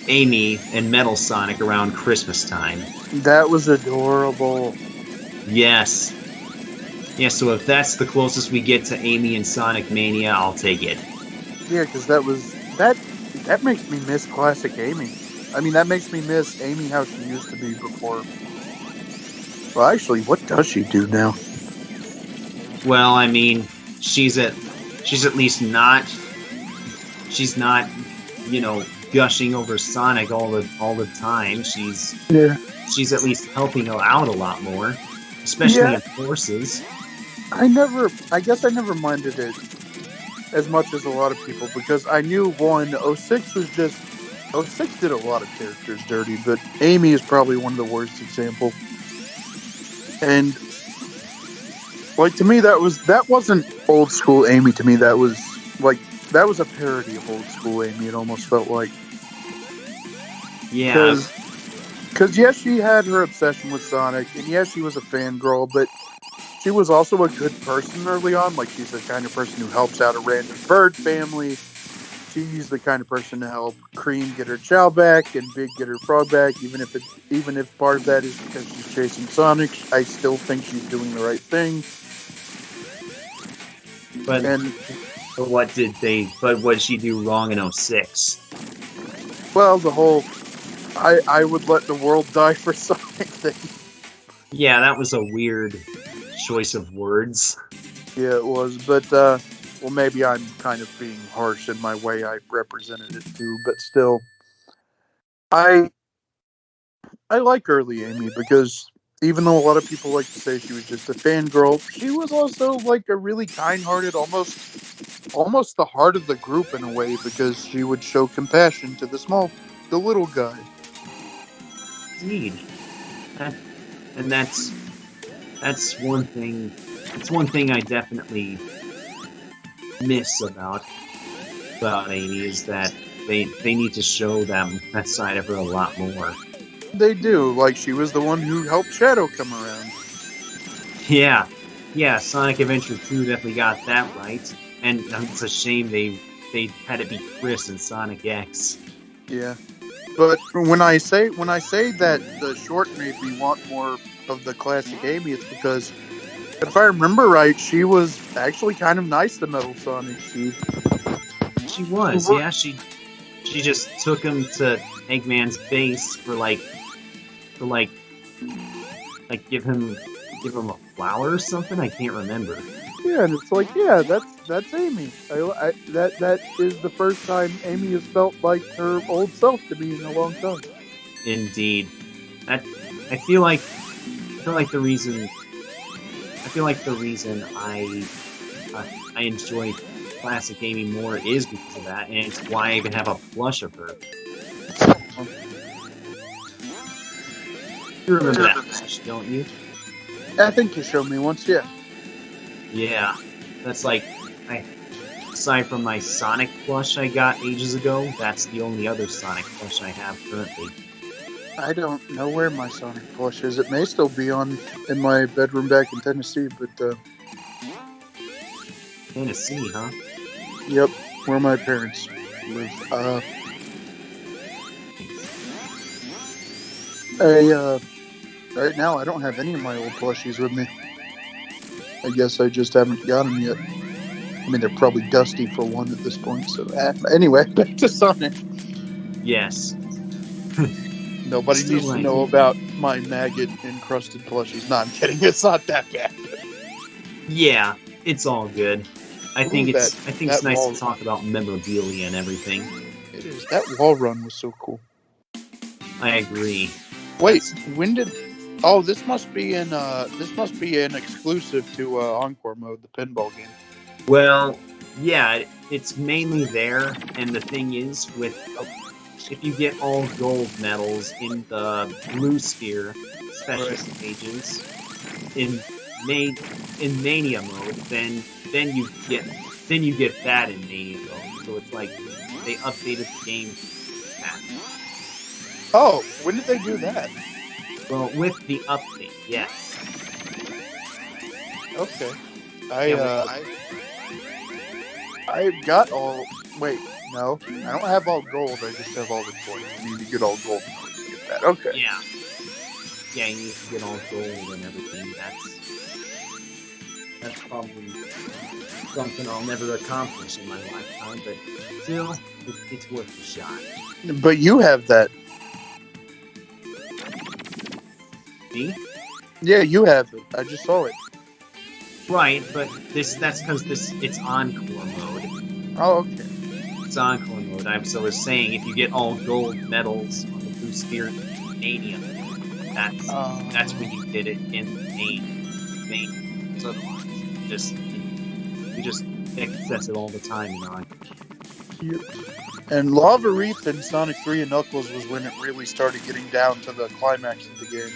Amy and Metal Sonic around Christmas time? That was adorable. Yes. Yeah, so if that's the closest we get to Amy and Sonic Mania, I'll take it. Yeah, because that makes me miss classic Amy. I mean, that makes me miss Amy how she used to be before. Well, actually, what does she do now? Well, I mean, she's at least not, you know, gushing over Sonic all the time. She's at least helping her out a lot more, especially in forces. I guess I never minded it as much as a lot of people because I knew 06 did a lot of characters dirty, but Amy is probably one of the worst examples. And like to me, that wasn't old school Amy. To me, that was a parody of old school Amy. It almost felt like, yeah, because yes, she had her obsession with Sonic, and yes, she was a fangirl, but she was also a good person early on. Like, she's the kind of person who helps out a random bird family. She's the kind of person to help Cream get her Chow back and Big get her Frog back, even if part of that is because she's chasing Sonic. I still think she's doing the right thing. But what did she do wrong in 06? Well, the whole I would let the world die for Sonic thing. Yeah, that was a weird choice of words. Yeah, it was, but well, maybe I'm kind of being harsh in my way I represented it too, but still, I like early Amy because even though a lot of people like to say she was just a fangirl, she was also like a really kind-hearted, almost the heart of the group in a way, because she would show compassion to the little guy. Indeed. And that's one thing. It's one thing I definitely miss about Amy is that they need to show that side of her a lot more. They do. Like, she was the one who helped Shadow come around. Yeah. Sonic Adventure 2 definitely got that right, and it's a shame they had it be Chris and Sonic X. Yeah, but when I say that the short made me want more of the classic Amy, it's because if I remember right, she was actually kind of nice to Metal Sonic. She was, yeah. She just took him to Eggman's base for give him a flower or something. I can't remember. Yeah, and it's like, yeah, that's Amy. That is the first time Amy has felt like her old self to me in a long time. Indeed, I feel like the reason I enjoy classic Amy more is because of that, and it's why I even have a plush of her. You remember that plush, don't you? I think you showed me once, yeah. Yeah, that's aside from my Sonic plush I got ages ago, that's the only other Sonic plush I have currently. I don't know where my Sonic plush is. It may still be in my bedroom back in Tennessee, but Tennessee, huh? Yep, where my parents live. Right now I don't have any of my old plushies with me. I guess I just haven't got them yet. I mean, they're probably dusty for one at this point. So anyway, back to Sonic. Yes. Nobody needs to know about my maggot-encrusted plushies. No, I'm kidding. It's not that bad. Yeah, it's all good. I think it's nice to talk about memorabilia and everything. It is. That wall run was so cool. I agree. Wait, when did? Oh, this must be an exclusive to Encore Mode, the pinball game. Well, yeah, it's mainly there, and the thing is, if you get all gold medals in the blue sphere special stages in Mania mode, then you get that in Mania mode. So it's like they updated the game. Oh, when did they do that? Well, with the update, yes. Okay. I got all. Wait, no, I don't have all gold. I just have all the coins. You need to get all gold to get that. Okay. Yeah, you need to get all gold and everything. That's probably something I'll never accomplish in my lifetime, but still, it's worth a shot. But you have that. Me? Yeah, you have it. I just saw it. Right, but that's because it's Encore Mode. Oh, okay. It's Encore Mode. So I was saying, if you get all gold medals on the Blue Spirit Mania, that's when you did it in the main. So otherwise, you just access it all the time, you know. Yep. And Lava Wreath in Sonic 3 and Knuckles was when it really started getting down to the climax of the game.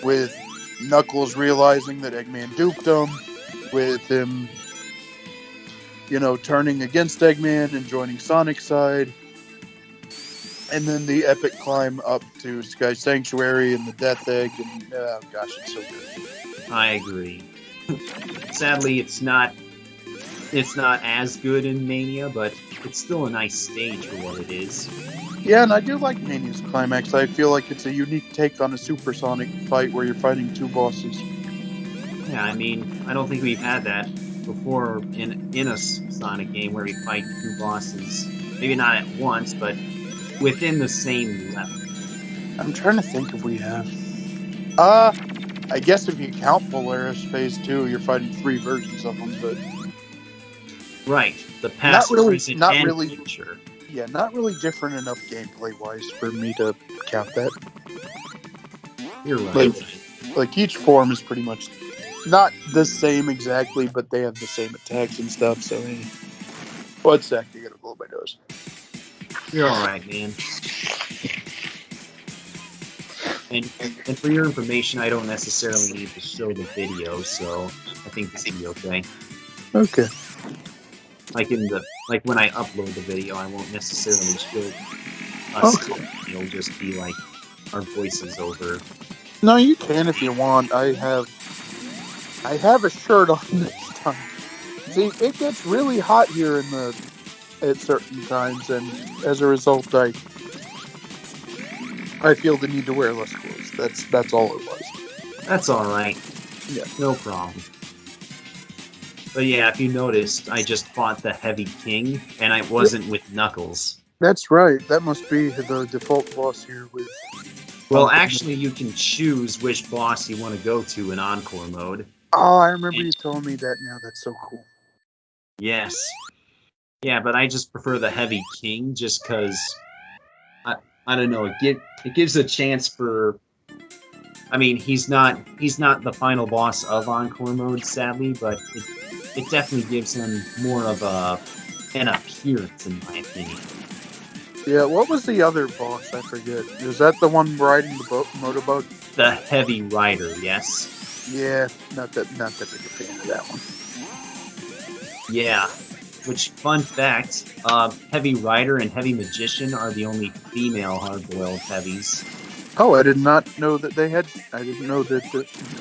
With Knuckles realizing that Eggman duped him, with him, turning against Eggman and joining Sonic's side, and then the epic climb up to Sky Sanctuary and the Death Egg, and oh gosh, it's so good. I agree. Sadly, it's not as good in Mania, but it's still a nice stage for what it is. Yeah, and I do like Mania's climax. I feel like it's a unique take on a Supersonic fight where you're fighting two bosses. Yeah, I mean, I don't think we've had that before in a Sonic game where we fight two bosses. Maybe not at once, but within the same level. I'm trying to think if we have. I guess if you count Polaris Phase 2, you're fighting three versions of them, but... Right. The past, present, and future. Yeah, not really different enough gameplay-wise for me to count that. You're right. Like each form is pretty much not the same exactly, but they have the same attacks and stuff. So, hey, one sec, you gotta blow my nose. You're all right, man. And for your information, I don't necessarily need to show the video, so I think this will be okay. Okay. Like when I upload the video, I won't necessarily show us. Okay. It'll just be like our voices over. No, you can if you want. I have a shirt on this time. See, it gets really hot here at certain times, and as a result, I feel the need to wear less clothes. That's all it was. That's all right. Yeah, no problem. But yeah, if you noticed, I just fought the Heavy King, and I wasn't with Knuckles. That's right. That must be the default boss here with... Well, actually, you can choose which boss you want to go to in Encore Mode. Oh, I remember you telling me that now. That's so cool. Yes. Yeah, but I just prefer the Heavy King just because... I don't know, it gives a chance for... I mean, he's not the final boss of Encore Mode, sadly, but it definitely gives him more of an appearance, in my opinion. Yeah, what was the other boss? I forget. Was that the one riding the motorboat? The Heavy Rider, yes. Yeah, not that big a fan of that one. Yeah. Which, fun fact, Heavy Rider and Heavy Magician are the only female hard-boiled heavies. Oh, I did not know that they had... I didn't know that...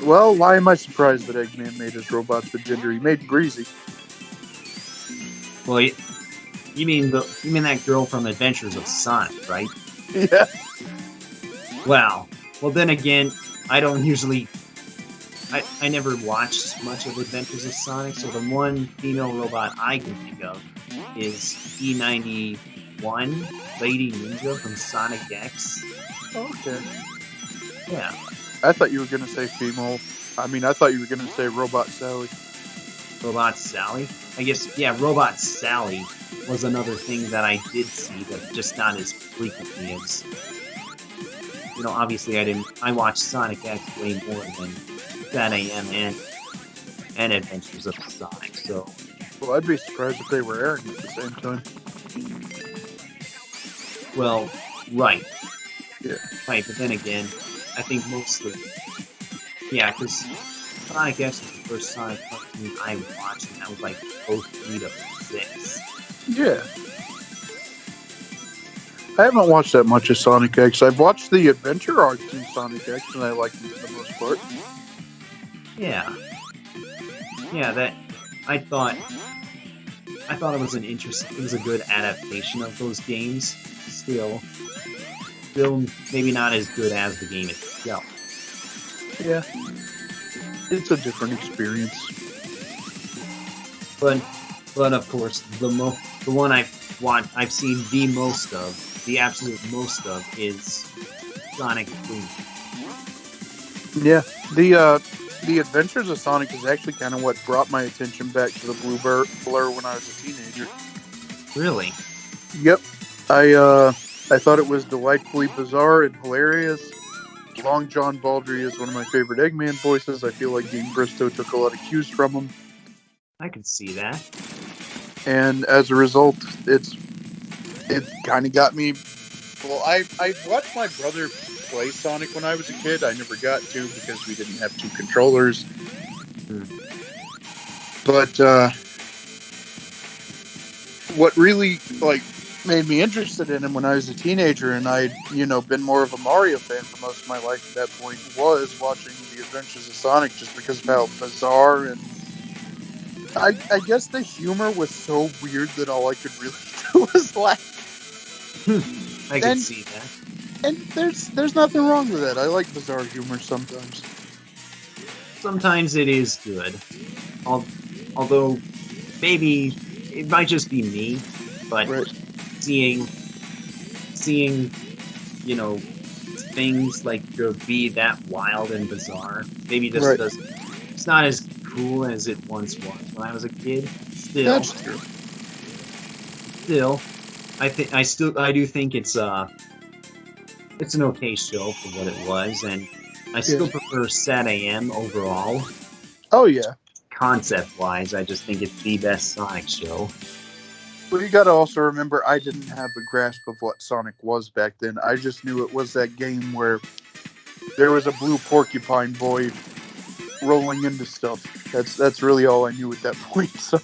Well, why am I surprised that Eggman made his robots with gender? He made Breezy. Well, you mean that girl from Adventures of Sonic, right? Yeah. Well, then again, I don't usually... I never watched much of Adventures of Sonic, so the one female robot I can think of is E91, Lady Ninja from Sonic X. Okay. Yeah. I thought you were going to say female. I mean, I thought you were going to say Robot Sally. Robot Sally? I guess, yeah, Robot Sally was another thing that I did see, but just not as frequently as... You know, obviously I watched Sonic X way more than 10 AM and Adventures of Sonic, so... Well, I'd be surprised if they were airing at the same time. Well, right. Yeah. Right, but then again, I think mostly... Yeah, because Sonic X was the first Sonic cartoon I watched, and that was like 03 to 06. Yeah. I haven't watched that much of Sonic X. I've watched the adventure arcs in Sonic X, and I like them for the most part. Yeah. Yeah, that... I thought it was it was a good adaptation of those games. Still maybe not as good as the game itself. Yeah. It's a different experience. But of course, the one I've seen the absolute most of is Sonic Boom. Yeah. The Adventures of Sonic is actually kind of what brought my attention back to the Blue Blur when I was a teenager. Really? Yep. I thought it was delightfully bizarre and hilarious. Long John Baldry is one of my favorite Eggman voices. I feel like Dean Bristow took a lot of cues from him. I could see that. And as a result, it kind of got me... Well, I watched my brother play Sonic when I was a kid. I never got to because we didn't have two controllers. But what really made me interested in him when I was a teenager, and I'd been more of a Mario fan for most of my life at that point, was watching the Adventures of Sonic just because of how bizarre and I guess the humor was so weird that all I could really do was laugh. I can see that. And there's nothing wrong with that. I like bizarre humor sometimes. Sometimes it is good. Although, maybe it might just be me, but right. seeing things like be that wild and bizarre, maybe this right. It's not as cool as it once was when I was a kid. Still, that's true. I do think it's an okay show for what it was, and I still prefer Sad AM overall. Oh yeah. Concept-wise, I just think it's the best Sonic show. Well, you got to also remember, I didn't have a grasp of what Sonic was back then. I just knew it was that game where there was a blue porcupine boy rolling into stuff. That's really all I knew at that point. So,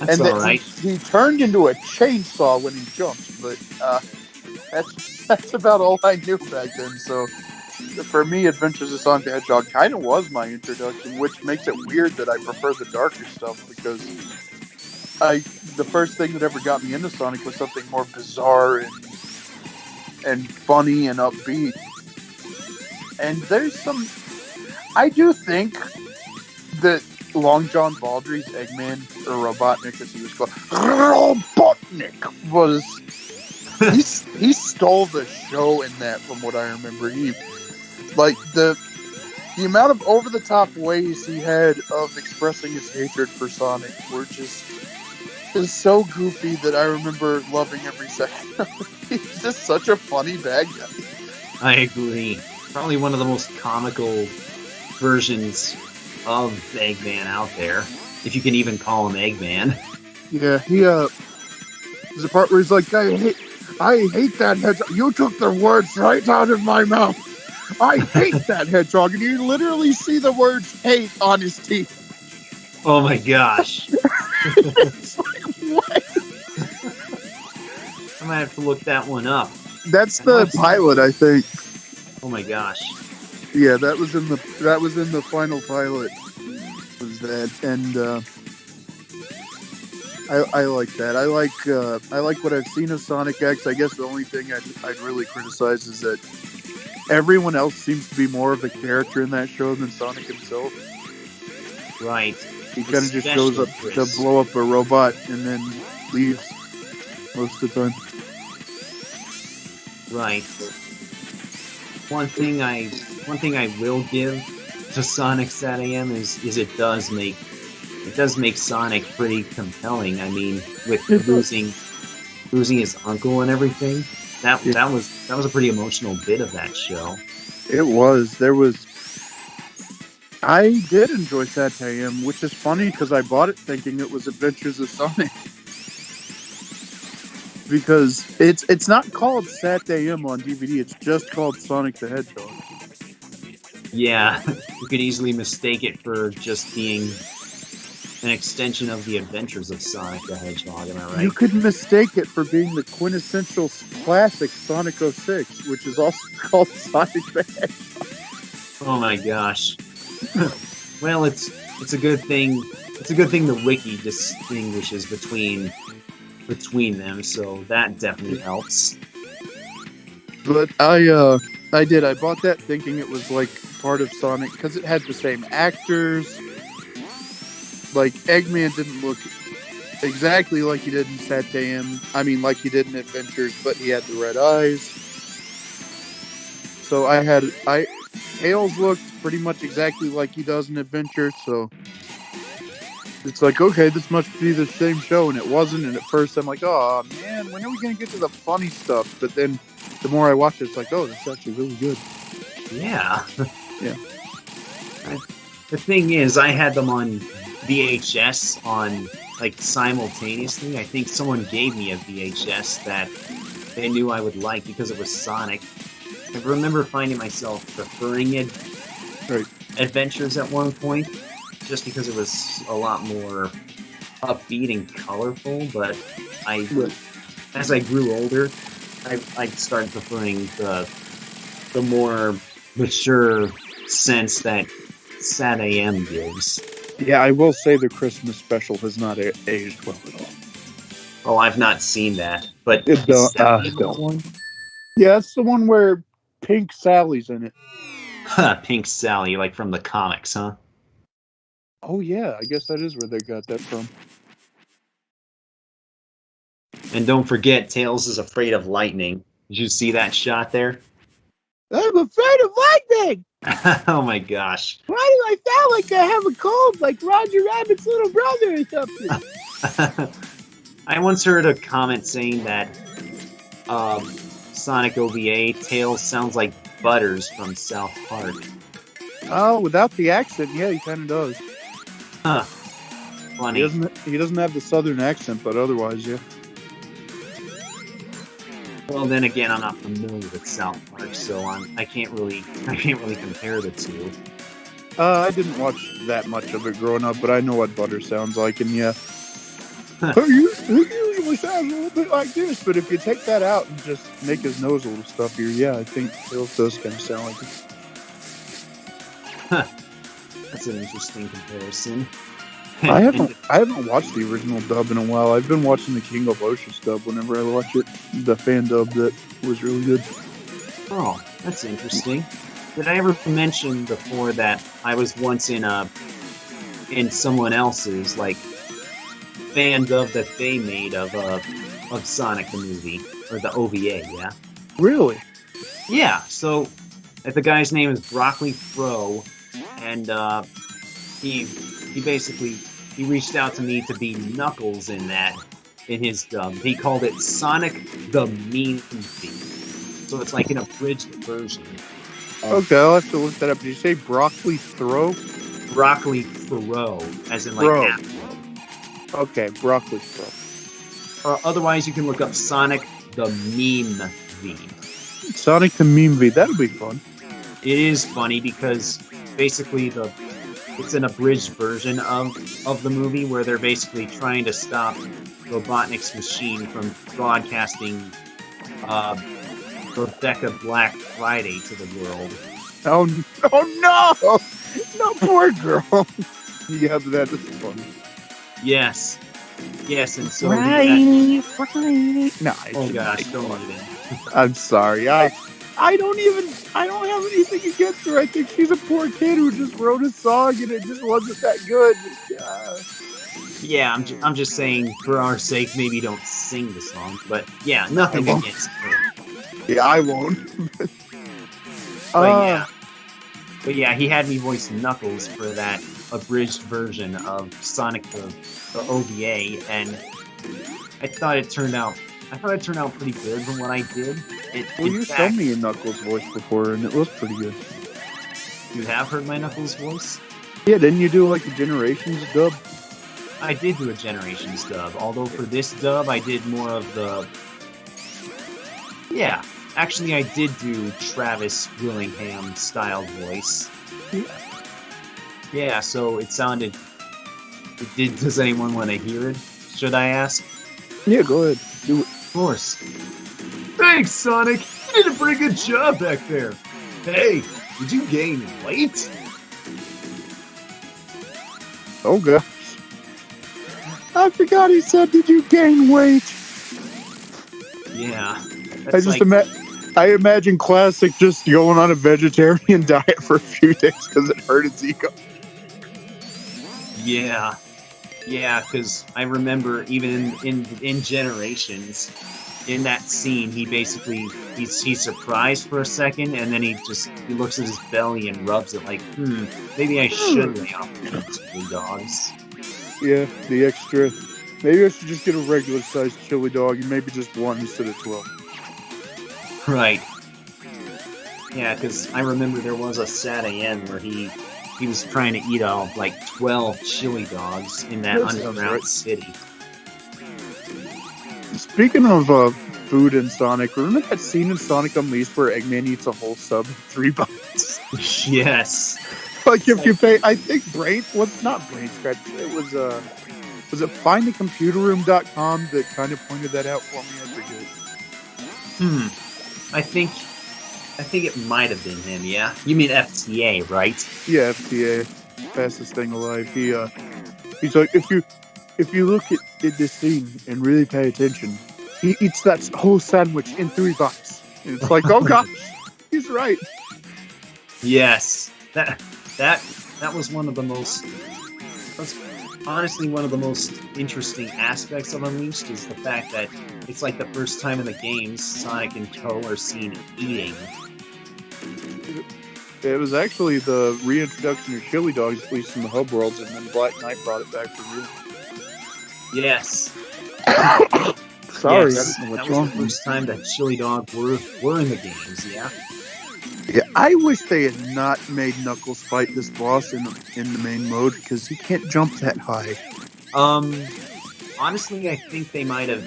That's all right. He turned into a chainsaw when he jumped, but that's about all I knew back then. So, for me, Adventures of Sonic the Hedgehog kind of was my introduction, which makes it weird that I prefer the darker stuff, because the first thing that ever got me into Sonic was something more bizarre and funny and upbeat. And there's some... I do think that Long John Baldry's Eggman, or Robotnik as he was called, Robotnik, was... he stole the show in that, from what I remember. Like, the amount of over-the-top ways he had of expressing his hatred for Sonic were just so goofy that I remember loving every second. He's just such a funny bad guy. I agree. Probably one of the most comical versions of Eggman out there, if you can even call him Eggman. Yeah, there's a part where he's like, I hate that hedgehog. You took the words right out of my mouth. I hate that hedgehog. And you literally see the words hate on his teeth. Oh my gosh. It's like, what? I might have to look that one up. That's the pilot, I think. Oh my gosh. Yeah, that was in the final pilot. Was that, and I like that. I like what I've seen of Sonic X. I guess the only thing I'd really criticize is that everyone else seems to be more of a character in that show than Sonic himself. Right. He kind of just shows up to blow up a robot and then leaves most of the time. Right. One thing I will give to Sonic Sad AM is it does make Sonic pretty compelling. I mean, with losing his uncle and everything, that was a pretty emotional bit of that show. It was. I did enjoy Sad AM, which is funny because I bought it thinking it was Adventures of Sonic. Because it's not called Sat AM on DVD, it's just called Sonic the Hedgehog. Yeah, you could easily mistake it for just being an extension of the Adventures of Sonic the Hedgehog, am I right? You could mistake it for being the quintessential classic Sonic 06, which is also called Sonic the Hedgehog. Oh my gosh. Well, it's a good thing. It's a good thing the wiki distinguishes between them, so that definitely helps. But I bought that thinking it was like part of Sonic because it had the same actors. Like Eggman didn't look exactly like he did in Sat AM. I mean, like he did in Adventures, but he had the red eyes. So Tails looked pretty much exactly like he does in Adventures. So it's like, okay, this must be the same show, and it wasn't. And at first, I'm like, oh man, when are we gonna get to the funny stuff? But then, the more I watch it, it's like, oh, that's actually really good. Yeah. Yeah. The thing is, I had them on VHS on like simultaneously. I think someone gave me a VHS that they knew I would like because it was Sonic. I remember finding myself preferring it. Right. Adventures at one point, just because it was a lot more upbeat and colorful. But as I grew older, I started preferring the more mature sense that Sad AM gives. Yeah, I will say the Christmas special has not aged well at all. Oh, I've not seen that, but It don't. one? Yeah, that's the one where Pink Sally's in it. Pink Sally, like from the comics, huh? Oh yeah, I guess that is where they got that from. And don't forget, Tails is afraid of lightning. Did you see that shot there? I'm afraid of lightning! Oh my gosh. Why do I sound like I have a cold, like Roger Rabbit's little brother or something? I once heard a comment saying that Sonic OVA, Tails sounds like Butters from South Park. Oh, without the accent, yeah, he kind of does. Huh. Funny. He doesn't have the southern accent, but otherwise, yeah. Well, then again, I'm not familiar with South Park, so I can't really compare the two. I didn't watch that much of it growing up, but I know what Butter sounds like, and yeah. He usually sounds a little bit like this, but if you take that out and just make his nose a little stuffier, yeah, I think Bill does kind of sound like this. That's an interesting comparison. I haven't watched the original dub in a while. I've been watching the King of Oceans dub whenever I watch it. The fan dub that was really good. Oh, that's interesting. Did I ever mention before that I was once in someone else's like fan dub that they made of Sonic the movie or the OVA? Yeah. Really? Yeah. So the guy's name is Broccoli Fro, and he basically reached out to me to be Knuckles in his dub. He called it Sonic the Mean Thief. So it's like an abridged version. Okay, I'll have to look that up. Did you say Broccoli Throw? Broccoli Fro, as in like Fro. apple. Okay, Broccoli Throw. Or otherwise, you can look up Sonic the Meme Thief. Sonic the Meme V. That'll be fun. It is funny because basically it's an abridged version of the movie where they're basically trying to stop Robotnik's machine from broadcasting Rebecca Black Friday to the world. Oh no! No, poor girl. Yeah, that is funny. Yes, and so Friday. No, oh gosh, don't let it in. I'm sorry. I don't have anything against her. I think she's a poor kid who just wrote a song and it just wasn't that good. Yeah, I'm just saying for our sake, maybe don't sing the song. But yeah, nothing against her. Yeah, I won't. But yeah, he had me voice Knuckles for that abridged version of Sonic the OVA, and I thought it turned out pretty good from what I did. You showed me a Knuckles voice before, and it was pretty good. You have heard my Knuckles voice? Yeah, didn't you do like a Generations dub? I did do a Generations dub, although for this dub I did more of the... Yeah, actually I did do Travis Willingham style voice. Yeah, so it sounded... Does anyone want to hear it? Should I ask? Yeah, go ahead. Do it. Of course. Thanks, Sonic! You did a pretty good job back there! Hey, did you gain weight? Oh, gosh. I forgot he said, did you gain weight? Yeah. I imagine Classic just going on a vegetarian diet for a few days because it hurt his ego. Yeah. Yeah, because I remember even in Generations, in that scene, he's surprised for a second, and then he looks at his belly and rubs it like, maybe I should lay off the chili dogs. Yeah, the extra. Maybe I should just get a regular sized chili dog and maybe just one instead of 12. Right. Yeah, because I remember there was a sad end where he was trying to eat all like 12 chili dogs in that underground city. Speaking of food in Sonic, remember that scene in Sonic Unleashed where Eggman eats a whole sub in 3 bites? Yes. Like if you pay, I think not Brain Scratch, it was it findthecomputerroom.com that kind of pointed that out for me? I forget. I think it might have been him, yeah? You mean FTA, right? Yeah, FTA. Fastest thing alive. He's like, if you look at this scene and really pay attention, he eats that whole sandwich in 3 bites. And it's like, oh gosh, he's right. Yes. That was one of the most... honestly one of the most interesting aspects of Unleashed is the fact that it's like the first time in the games Sonic and Co are seen eating. It was actually the reintroduction of chili dogs, at least in the hub worlds, and then Black Knight brought it back for real. Yes. Sorry, yes, I didn't know what's wrong. That was the first time that chili dogs were in the games, yeah? Yeah, I wish they had not made Knuckles fight this boss in the main mode because he can't jump that high. Honestly, I think they might have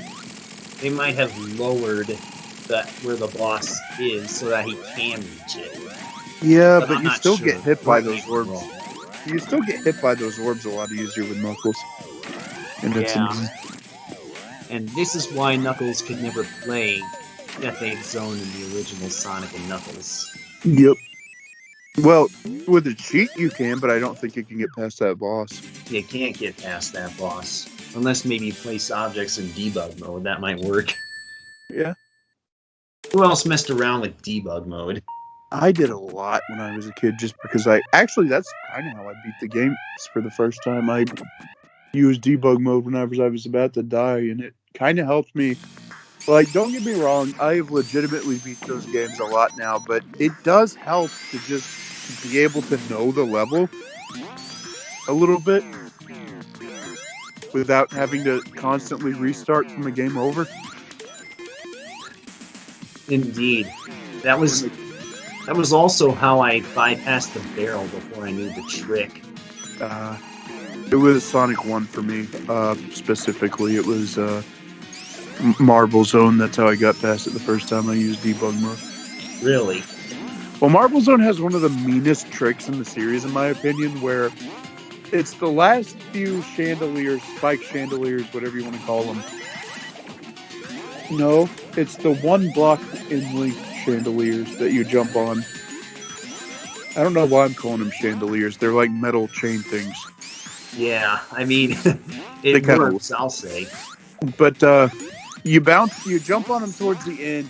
lowered where the boss is so that he can reach it. Yeah, but I'm you not still sure. get hit by Correct me those if I'm orbs. wrong. You still get hit by those orbs a lot easier with Knuckles. And it's Yeah. And this is why Knuckles could never play Death Egg Zone in the original Sonic and Knuckles. Yep. Well, with a cheat you can, but I don't think you can get past that boss. You can't get past that boss. Unless maybe you place objects in debug mode, that might work. Yeah. Who else messed around with debug mode? I did a lot when I was a kid just because that's kind of how I beat the game for the first time. I used debug mode whenever I was about to die, and it kind of helped me. Like, don't get me wrong, I have legitimately beat those games a lot now, but it does help to just be able to know the level a little bit without having to constantly restart from a game over. Indeed. That was also how I bypassed the barrel before I knew the trick. It was Sonic 1 for me, specifically. It was Marble Zone. That's how I got past it the first time I used debug mode. Really? Well, Marble Zone has one of the meanest tricks in the series, in my opinion, where it's the last few chandeliers, spike chandeliers, whatever you want to call them. No, it's the one block in length chandeliers that you jump on. I don't know why I'm calling them chandeliers. They're like metal chain things. Yeah, I mean, it works, I'll say. But you jump on them towards the end,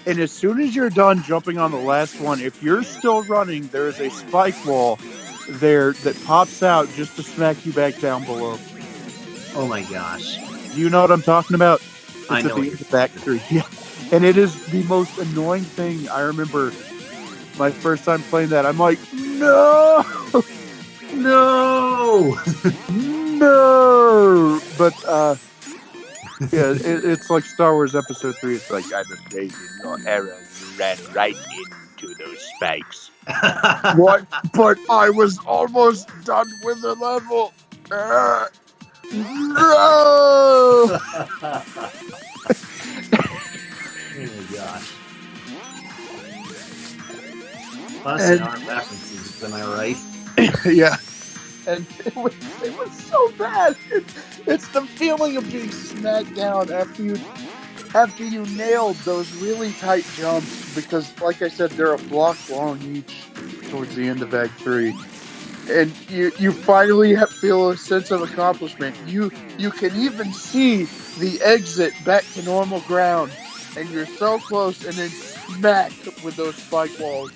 and as soon as you're done jumping on the last one, if you're still running, there is a spike wall there that pops out just to smack you back down below. Oh my gosh. Do you know what I'm talking about? It's I know. At the end of Act 3. Yeah. And it is the most annoying thing. I remember my first time playing that. I'm like, no! No! No! But, yeah, it's like Star Wars Episode 3. It's like, I'm amazing. Your arrows ran right into those spikes. What? But I was almost done with the level. No! Oh my gosh. Plus, aren't references, am I right? Yeah. And it was so bad. It's the feeling of being smacked down after you nailed those really tight jumps, because, like I said, they're a block long each towards the end of Act 3. And you finally feel a sense of accomplishment. You can even see the exit back to normal ground, and you're so close, and then smacked with those spike walls.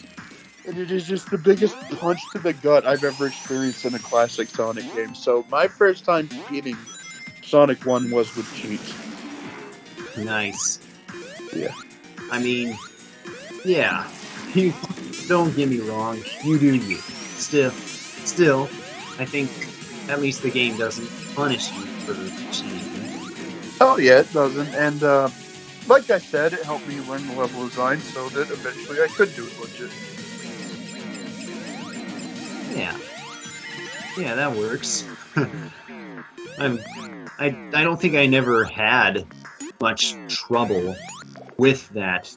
And it is just the biggest punch to the gut I've ever experienced in a classic Sonic game. So my first time beating Sonic 1 was with cheats. Nice. Yeah. I mean, yeah. You don't get me wrong. You do you. Still, I think at least the game doesn't punish you for cheating. Oh yeah, it doesn't. And like I said, it helped me learn the level design so that eventually I could do it legit. Yeah, that works. I don't think I never had much trouble with that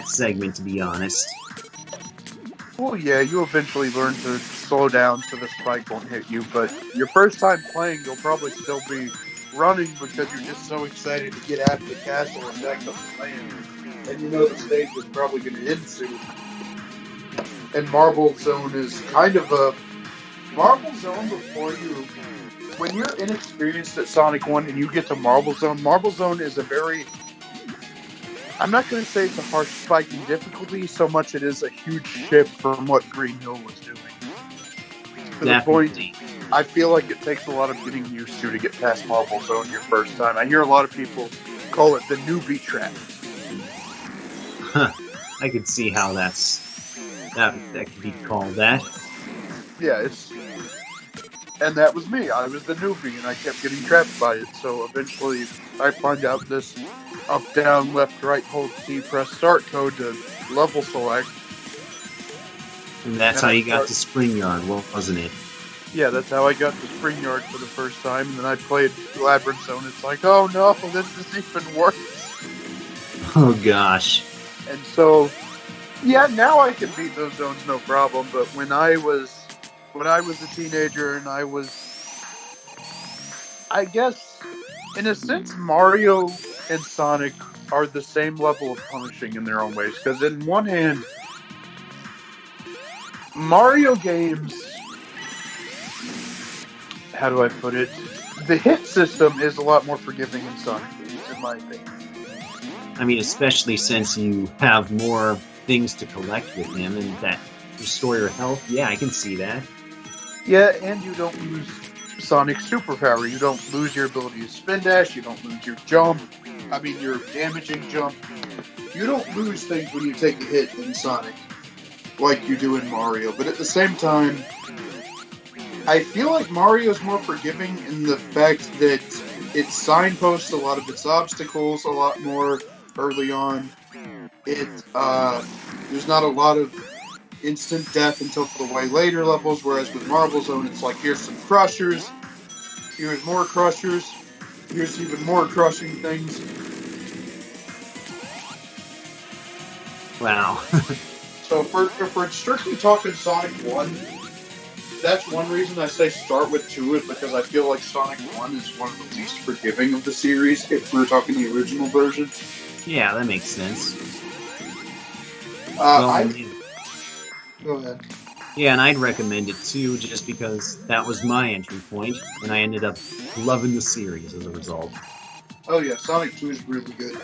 segment, to be honest. Well, yeah, you eventually learn to slow down so the spike won't hit you, but your first time playing, you'll probably still be running because you're just so excited to get out of the castle and back up the land. And you know the stage is probably going to end soon. And Marble Zone is kind of a... Marble Zone when you're inexperienced at Sonic 1 and you get to Marble Zone is a very... I'm not going to say it's a harsh spike in difficulty so much it is a huge shift from what Green Hill was doing. To the point, I feel like it takes a lot of getting used to get past Marble Zone your first time. I hear a lot of people call it the newbie trap. Huh. I could see how that could be called that. Yeah, and that was me. I was the newbie, and I kept getting trapped by it. So eventually, I find out this up, down, left, right, hold C, press start code to level select. And that's And how I you got start- to Spring Yard, wasn't it? Yeah, that's how I got to Spring Yard for the first time, and then I played Labyrinth Zone. It's like, oh no, this is even worse. Oh gosh. And so, yeah, now I can beat those zones no problem. But when I was a teenager, and I guess, in a sense, Mario and Sonic are the same level of punishing in their own ways. Because in one hand, Mario games, how do I put it? The hit system is a lot more forgiving in Sonic games, in my opinion. I mean, especially since you have more things to collect with him and that restore your health. Yeah, I can see that. Yeah, and you don't lose Sonic's superpower. You don't lose your ability to spin dash. You don't lose your jump. I mean, your damaging jump. You don't lose things when you take a hit in Sonic like you do in Mario. But at the same time, I feel like Mario's more forgiving in the fact that it signposts a lot of its obstacles a lot more early on. There's not a lot of instant death until the way later levels, whereas with Marble Zone, it's like, here's some crushers, here's more crushers, here's even more crushing things. Wow. So if we're strictly talking Sonic 1, that's one reason I say start with 2, is because I feel like Sonic 1 is one of the least forgiving of the series, if we're talking the original version. Yeah, that makes sense. Go ahead. Yeah, and I'd recommend it too, just because that was my entry point, and I ended up loving the series as a result. Oh yeah, Sonic 2 is really good.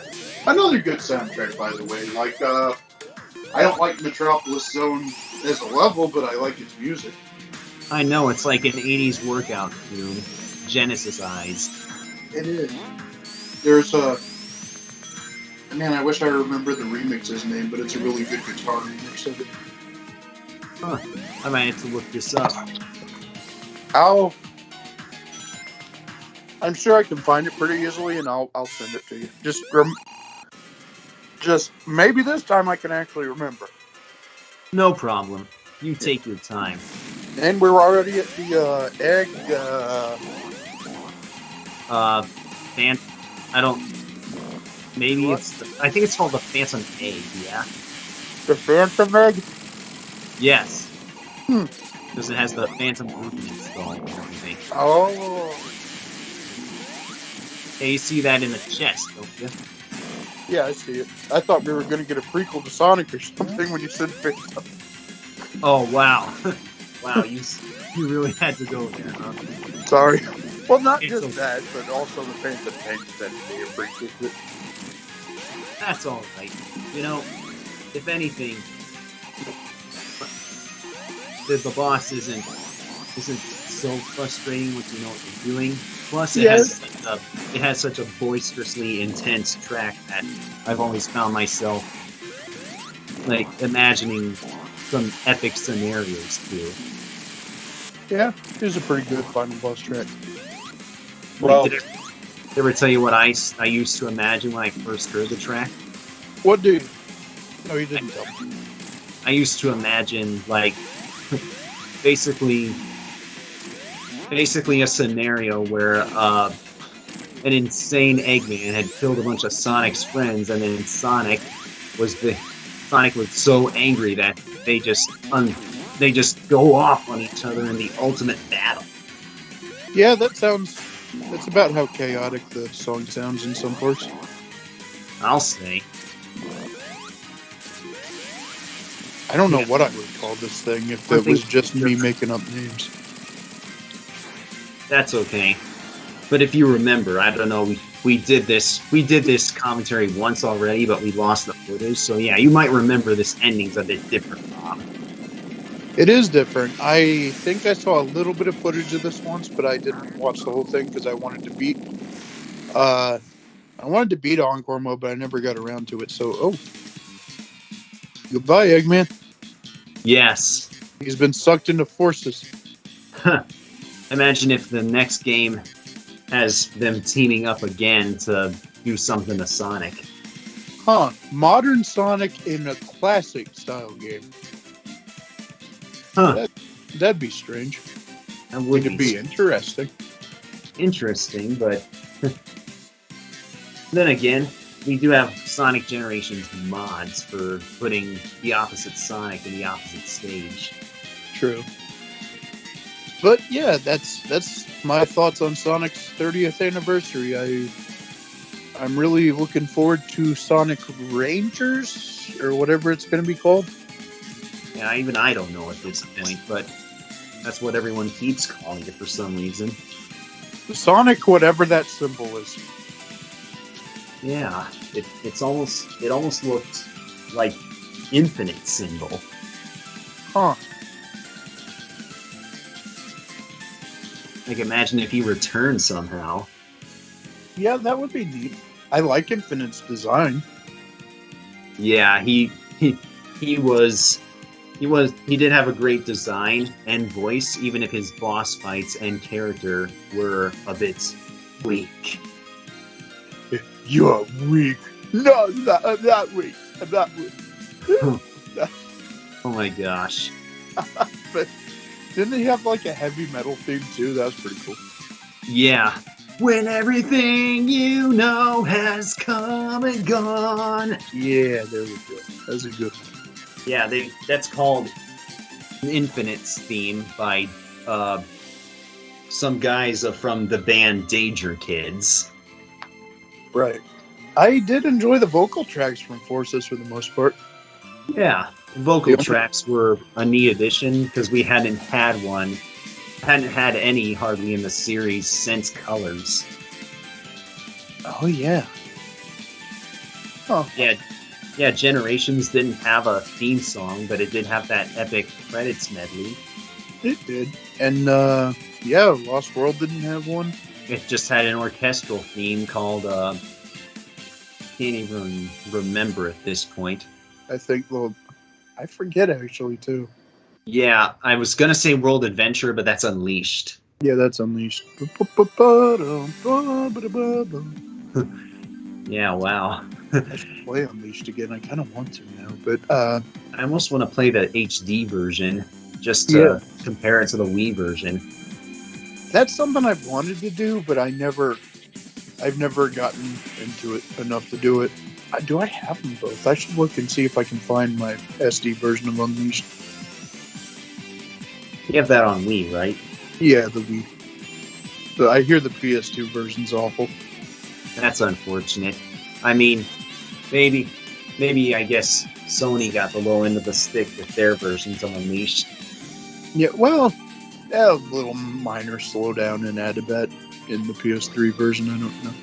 Another good soundtrack, by the way. Like, I don't like Metropolis Zone as a level, but I like its music. I know, it's like an 80s workout tune, Genesis-ized. It is. There's a... Man, I wish I remember the remix's name, but it's a really good guitar remix of it. Huh. I might have to look this up. I'm sure I can find it pretty easily, and I'll send it to you. Just maybe this time I can actually remember. No problem. You take your time. And we're already at the egg. I don't. Maybe what? I think it's called the Phantom Egg. Yeah. The Phantom Egg. Yes. Because it has the Phantom movement installed and everything. Oh. Hey, you see that in the chest, don't you? Yeah, I see it. I thought we were going to get a prequel to Sonic or something when you said Phantom. Oh, wow. Wow, you really had to go there, huh? Sorry. Well, not it's just that, but also the Phantom Tank that be a prequel. That's all right. You know, if anything, the boss isn't so frustrating once you know what you're doing. Plus, it has such a boisterously intense track that I've always found myself like imagining some epic scenarios too. Yeah, it was a pretty good final boss track. Well, did I ever tell you what I used to imagine when I first heard the track? What do you? No, you didn't tell me. I used to imagine like basically a scenario where an insane Eggman had killed a bunch of Sonic's friends, and then Sonic was so angry that they just go off on each other in the ultimate battle. Yeah, that's about how chaotic the song sounds in some parts. I'll say. I don't know what I would call this thing if it was just me making up names. That's okay. But if you remember, I don't know, we did this commentary once already, but we lost the footage. So yeah, you might remember this ending's a bit different, Rob. It is different. I think I saw a little bit of footage of this once, but I didn't watch the whole thing because I wanted to beat Encore Mode, but I never got around to it. So, goodbye, Eggman. Yes. He's been sucked into forces. Imagine if the next game has them teaming up again to do something to Sonic. Huh. Modern Sonic in a classic style game. Huh. That'd be strange. That would It'd be interesting. interesting, but then again, we do have Sonic Generations mods for putting the opposite Sonic in the opposite stage. True. But yeah, that's my thoughts on Sonic's 30th anniversary. I'm really looking forward to Sonic Rangers or whatever it's going to be called. Yeah, even I don't know at this point, but that's what everyone keeps calling it for some reason. Sonic, whatever that symbol is. Yeah, it almost looked like infinite symbol. Huh. Like, imagine if he returned somehow. Yeah, that would be neat. I like Infinite's design. Yeah, he did have a great design and voice, even if his boss fights and character were a bit weak. You're weak. No, I'm not weak. I'm not weak. Oh my gosh. But didn't he have like a heavy metal theme too? That was pretty cool. Yeah. When everything you know has come and gone. Yeah, there we go. That was a good one. Yeah, that's called Infinite's theme by some guys from the band Danger Kids. Right. I did enjoy the vocal tracks from Forces for the most part. Yeah, vocal tracks were a neat addition because we hadn't had any hardly in the series since Colors. Oh yeah. Oh yeah. Generations didn't have a theme song, but it did have that epic credits medley. It did, and yeah, Lost World didn't have one. It just had an orchestral theme called can't even remember at this point. I think. Well, I forget actually too. Yeah, I was gonna say World Adventure, but that's Unleashed. Yeah, that's Unleashed. Yeah, wow. I should play Unleashed again. I kind of want to now, but I almost want to play the HD version just to compare it to the Wii version. That's something I've wanted to do, but I've never gotten into it enough to do it. Do I have them both? I should look and see if I can find my SD version of Unleashed. You have that on Wii, right? Yeah, the Wii. I hear the PS2 version's awful. That's unfortunate. I mean, maybe I guess Sony got the low end of the stick with their versions of Unleashed. Yeah, well, a little minor slowdown in Adabat in the PS3 version. I don't know.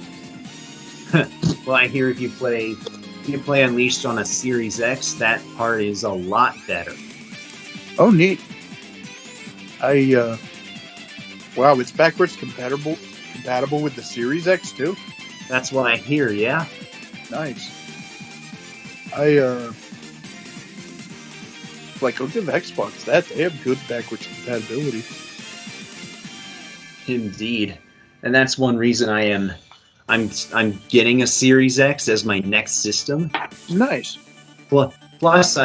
Well, I hear if you play Unleashed on a Series X, that part is a lot better. Oh, neat. Wow, it's backwards compatible with the Series X too? That's what I hear, yeah. Nice. I'll give Xbox that. They have good backwards compatibility. Indeed. And that's one reason I'm getting a Series X as my next system. Nice. Well, plus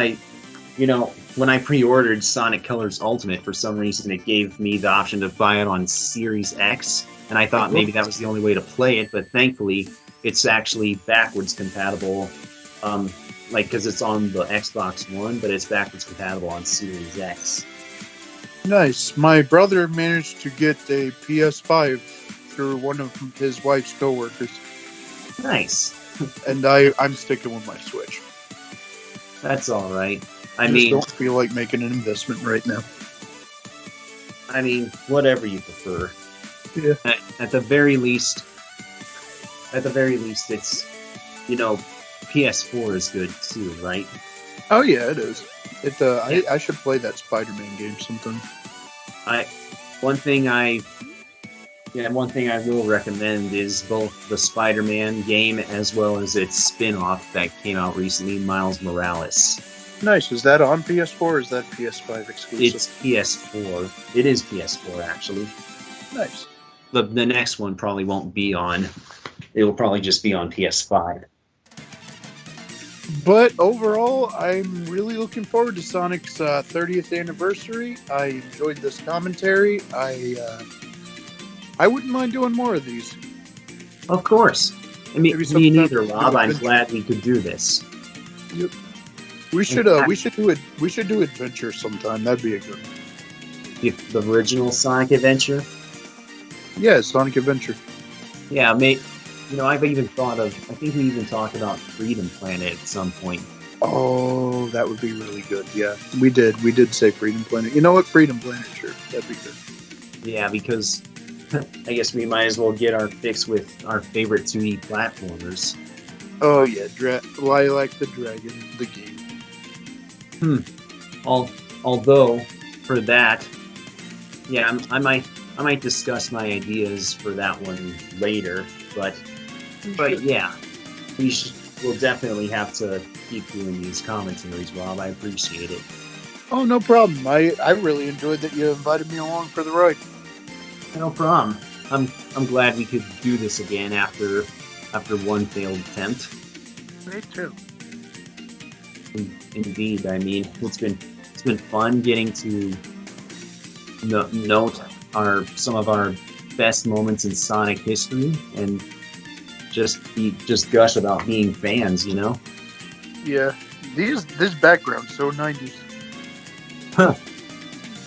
when I pre-ordered Sonic Colors Ultimate, for some reason it gave me the option to buy it on Series X, and I thought maybe that was the only way to play it, but thankfully it's actually backwards compatible, because it's on the Xbox One, but it's backwards compatible on Series X. Nice. My brother managed to get a PS5 through one of his wife's coworkers. Nice. And I'm sticking with my Switch. That's all right. I don't feel like making an investment right now. I mean, whatever you prefer. Yeah. At the very least, it's PS4 is good too, right? Oh yeah, it is. I should play that Spider-Man game sometime. One thing I will recommend is both the Spider-Man game as well as its spin-off that came out recently, Miles Morales. Nice. Is that on PS4 or is that PS5 exclusive? It's PS4. It is PS4, actually. Nice. The next one probably won't be on. It will probably just be on PS5. But overall, I'm really looking forward to Sonic's 30th anniversary. I enjoyed this commentary. I wouldn't mind doing more of these. Of course. Maybe Me sometime neither, we can Rob. do I'm adventure. glad we could do this. Yep. We should do it. We should do adventure sometime. That'd be a good one. The original Sonic Adventure. Yeah, Sonic Adventure. Yeah, mate. I've even thought of. I think we even talked about Freedom Planet at some point. Oh, that would be really good. Yeah, we did. We did say Freedom Planet. You know what? Freedom Planet. Sure, that'd be good. Yeah, because I guess we might as well get our fix with our favorite 2D platformers. Oh yeah, Lilac the Dragon, the game. Although for that, yeah, I might discuss my ideas for that one later. But yeah, we'll definitely have to keep doing these commentaries, Rob. I appreciate it. Oh, no problem. I really enjoyed that you invited me along for the ride. No problem. I'm glad we could do this again after one failed attempt. Me too. Indeed, I mean it's been fun getting to note some of our best moments in Sonic history and just gush about being fans, Yeah, this background's so 90s. Huh.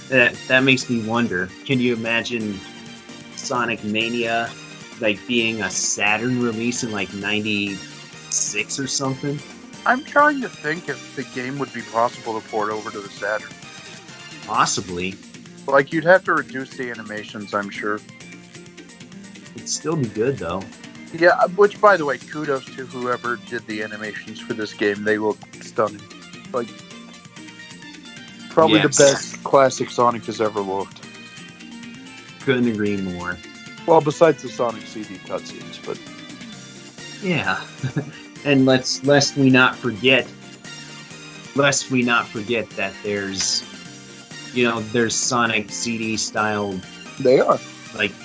That makes me wonder. Can you imagine Sonic Mania being a Saturn release in 96 or something? I'm trying to think if the game would be possible to port over to the Saturn. Possibly. You'd have to reduce the animations, I'm sure. It'd still be good though. Yeah, which, by the way, kudos to whoever did the animations for this game. They look stunning. Probably Yes. the best classic Sonic has ever looked. Couldn't agree more. Well, besides the Sonic CD cutscenes, but Yeah. And lest we not forget that there's Sonic CD style they are.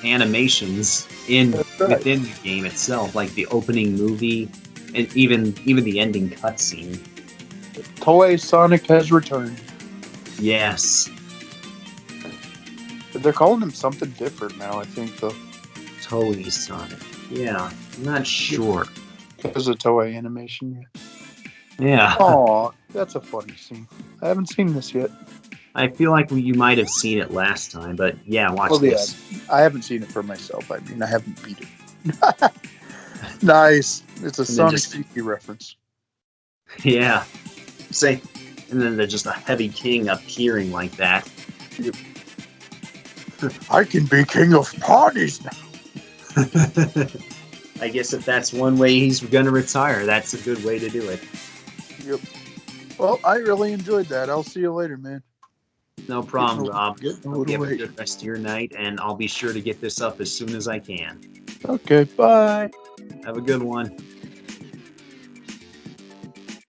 animations That's right. within the game itself, like the opening movie and even the ending cutscene. Toei Sonic has returned. Yes. They're calling him something different now, I think, though. Toei Sonic. Yeah. I'm not sure. Because of Toei animation, yeah. Yeah. Aw, that's a funny scene. I haven't seen this yet. I feel like you might have seen it last time, but yeah, watch Well, yeah, this. I haven't seen it for myself. I mean, I haven't beat it. Nice. It's a Sonic CD reference. Yeah. Say, and then there's just a heavy king appearing like that. Yep. I can be king of parties now. I guess if that's one way he's gonna retire, that's a good way to do it. Yep. Well, I really enjoyed that. I'll see you later, man. No problem, Rob. Getting a Hope you little have a late. good rest of your night, and I'll be sure to get this up as soon as I can. Okay, bye. Have a good one.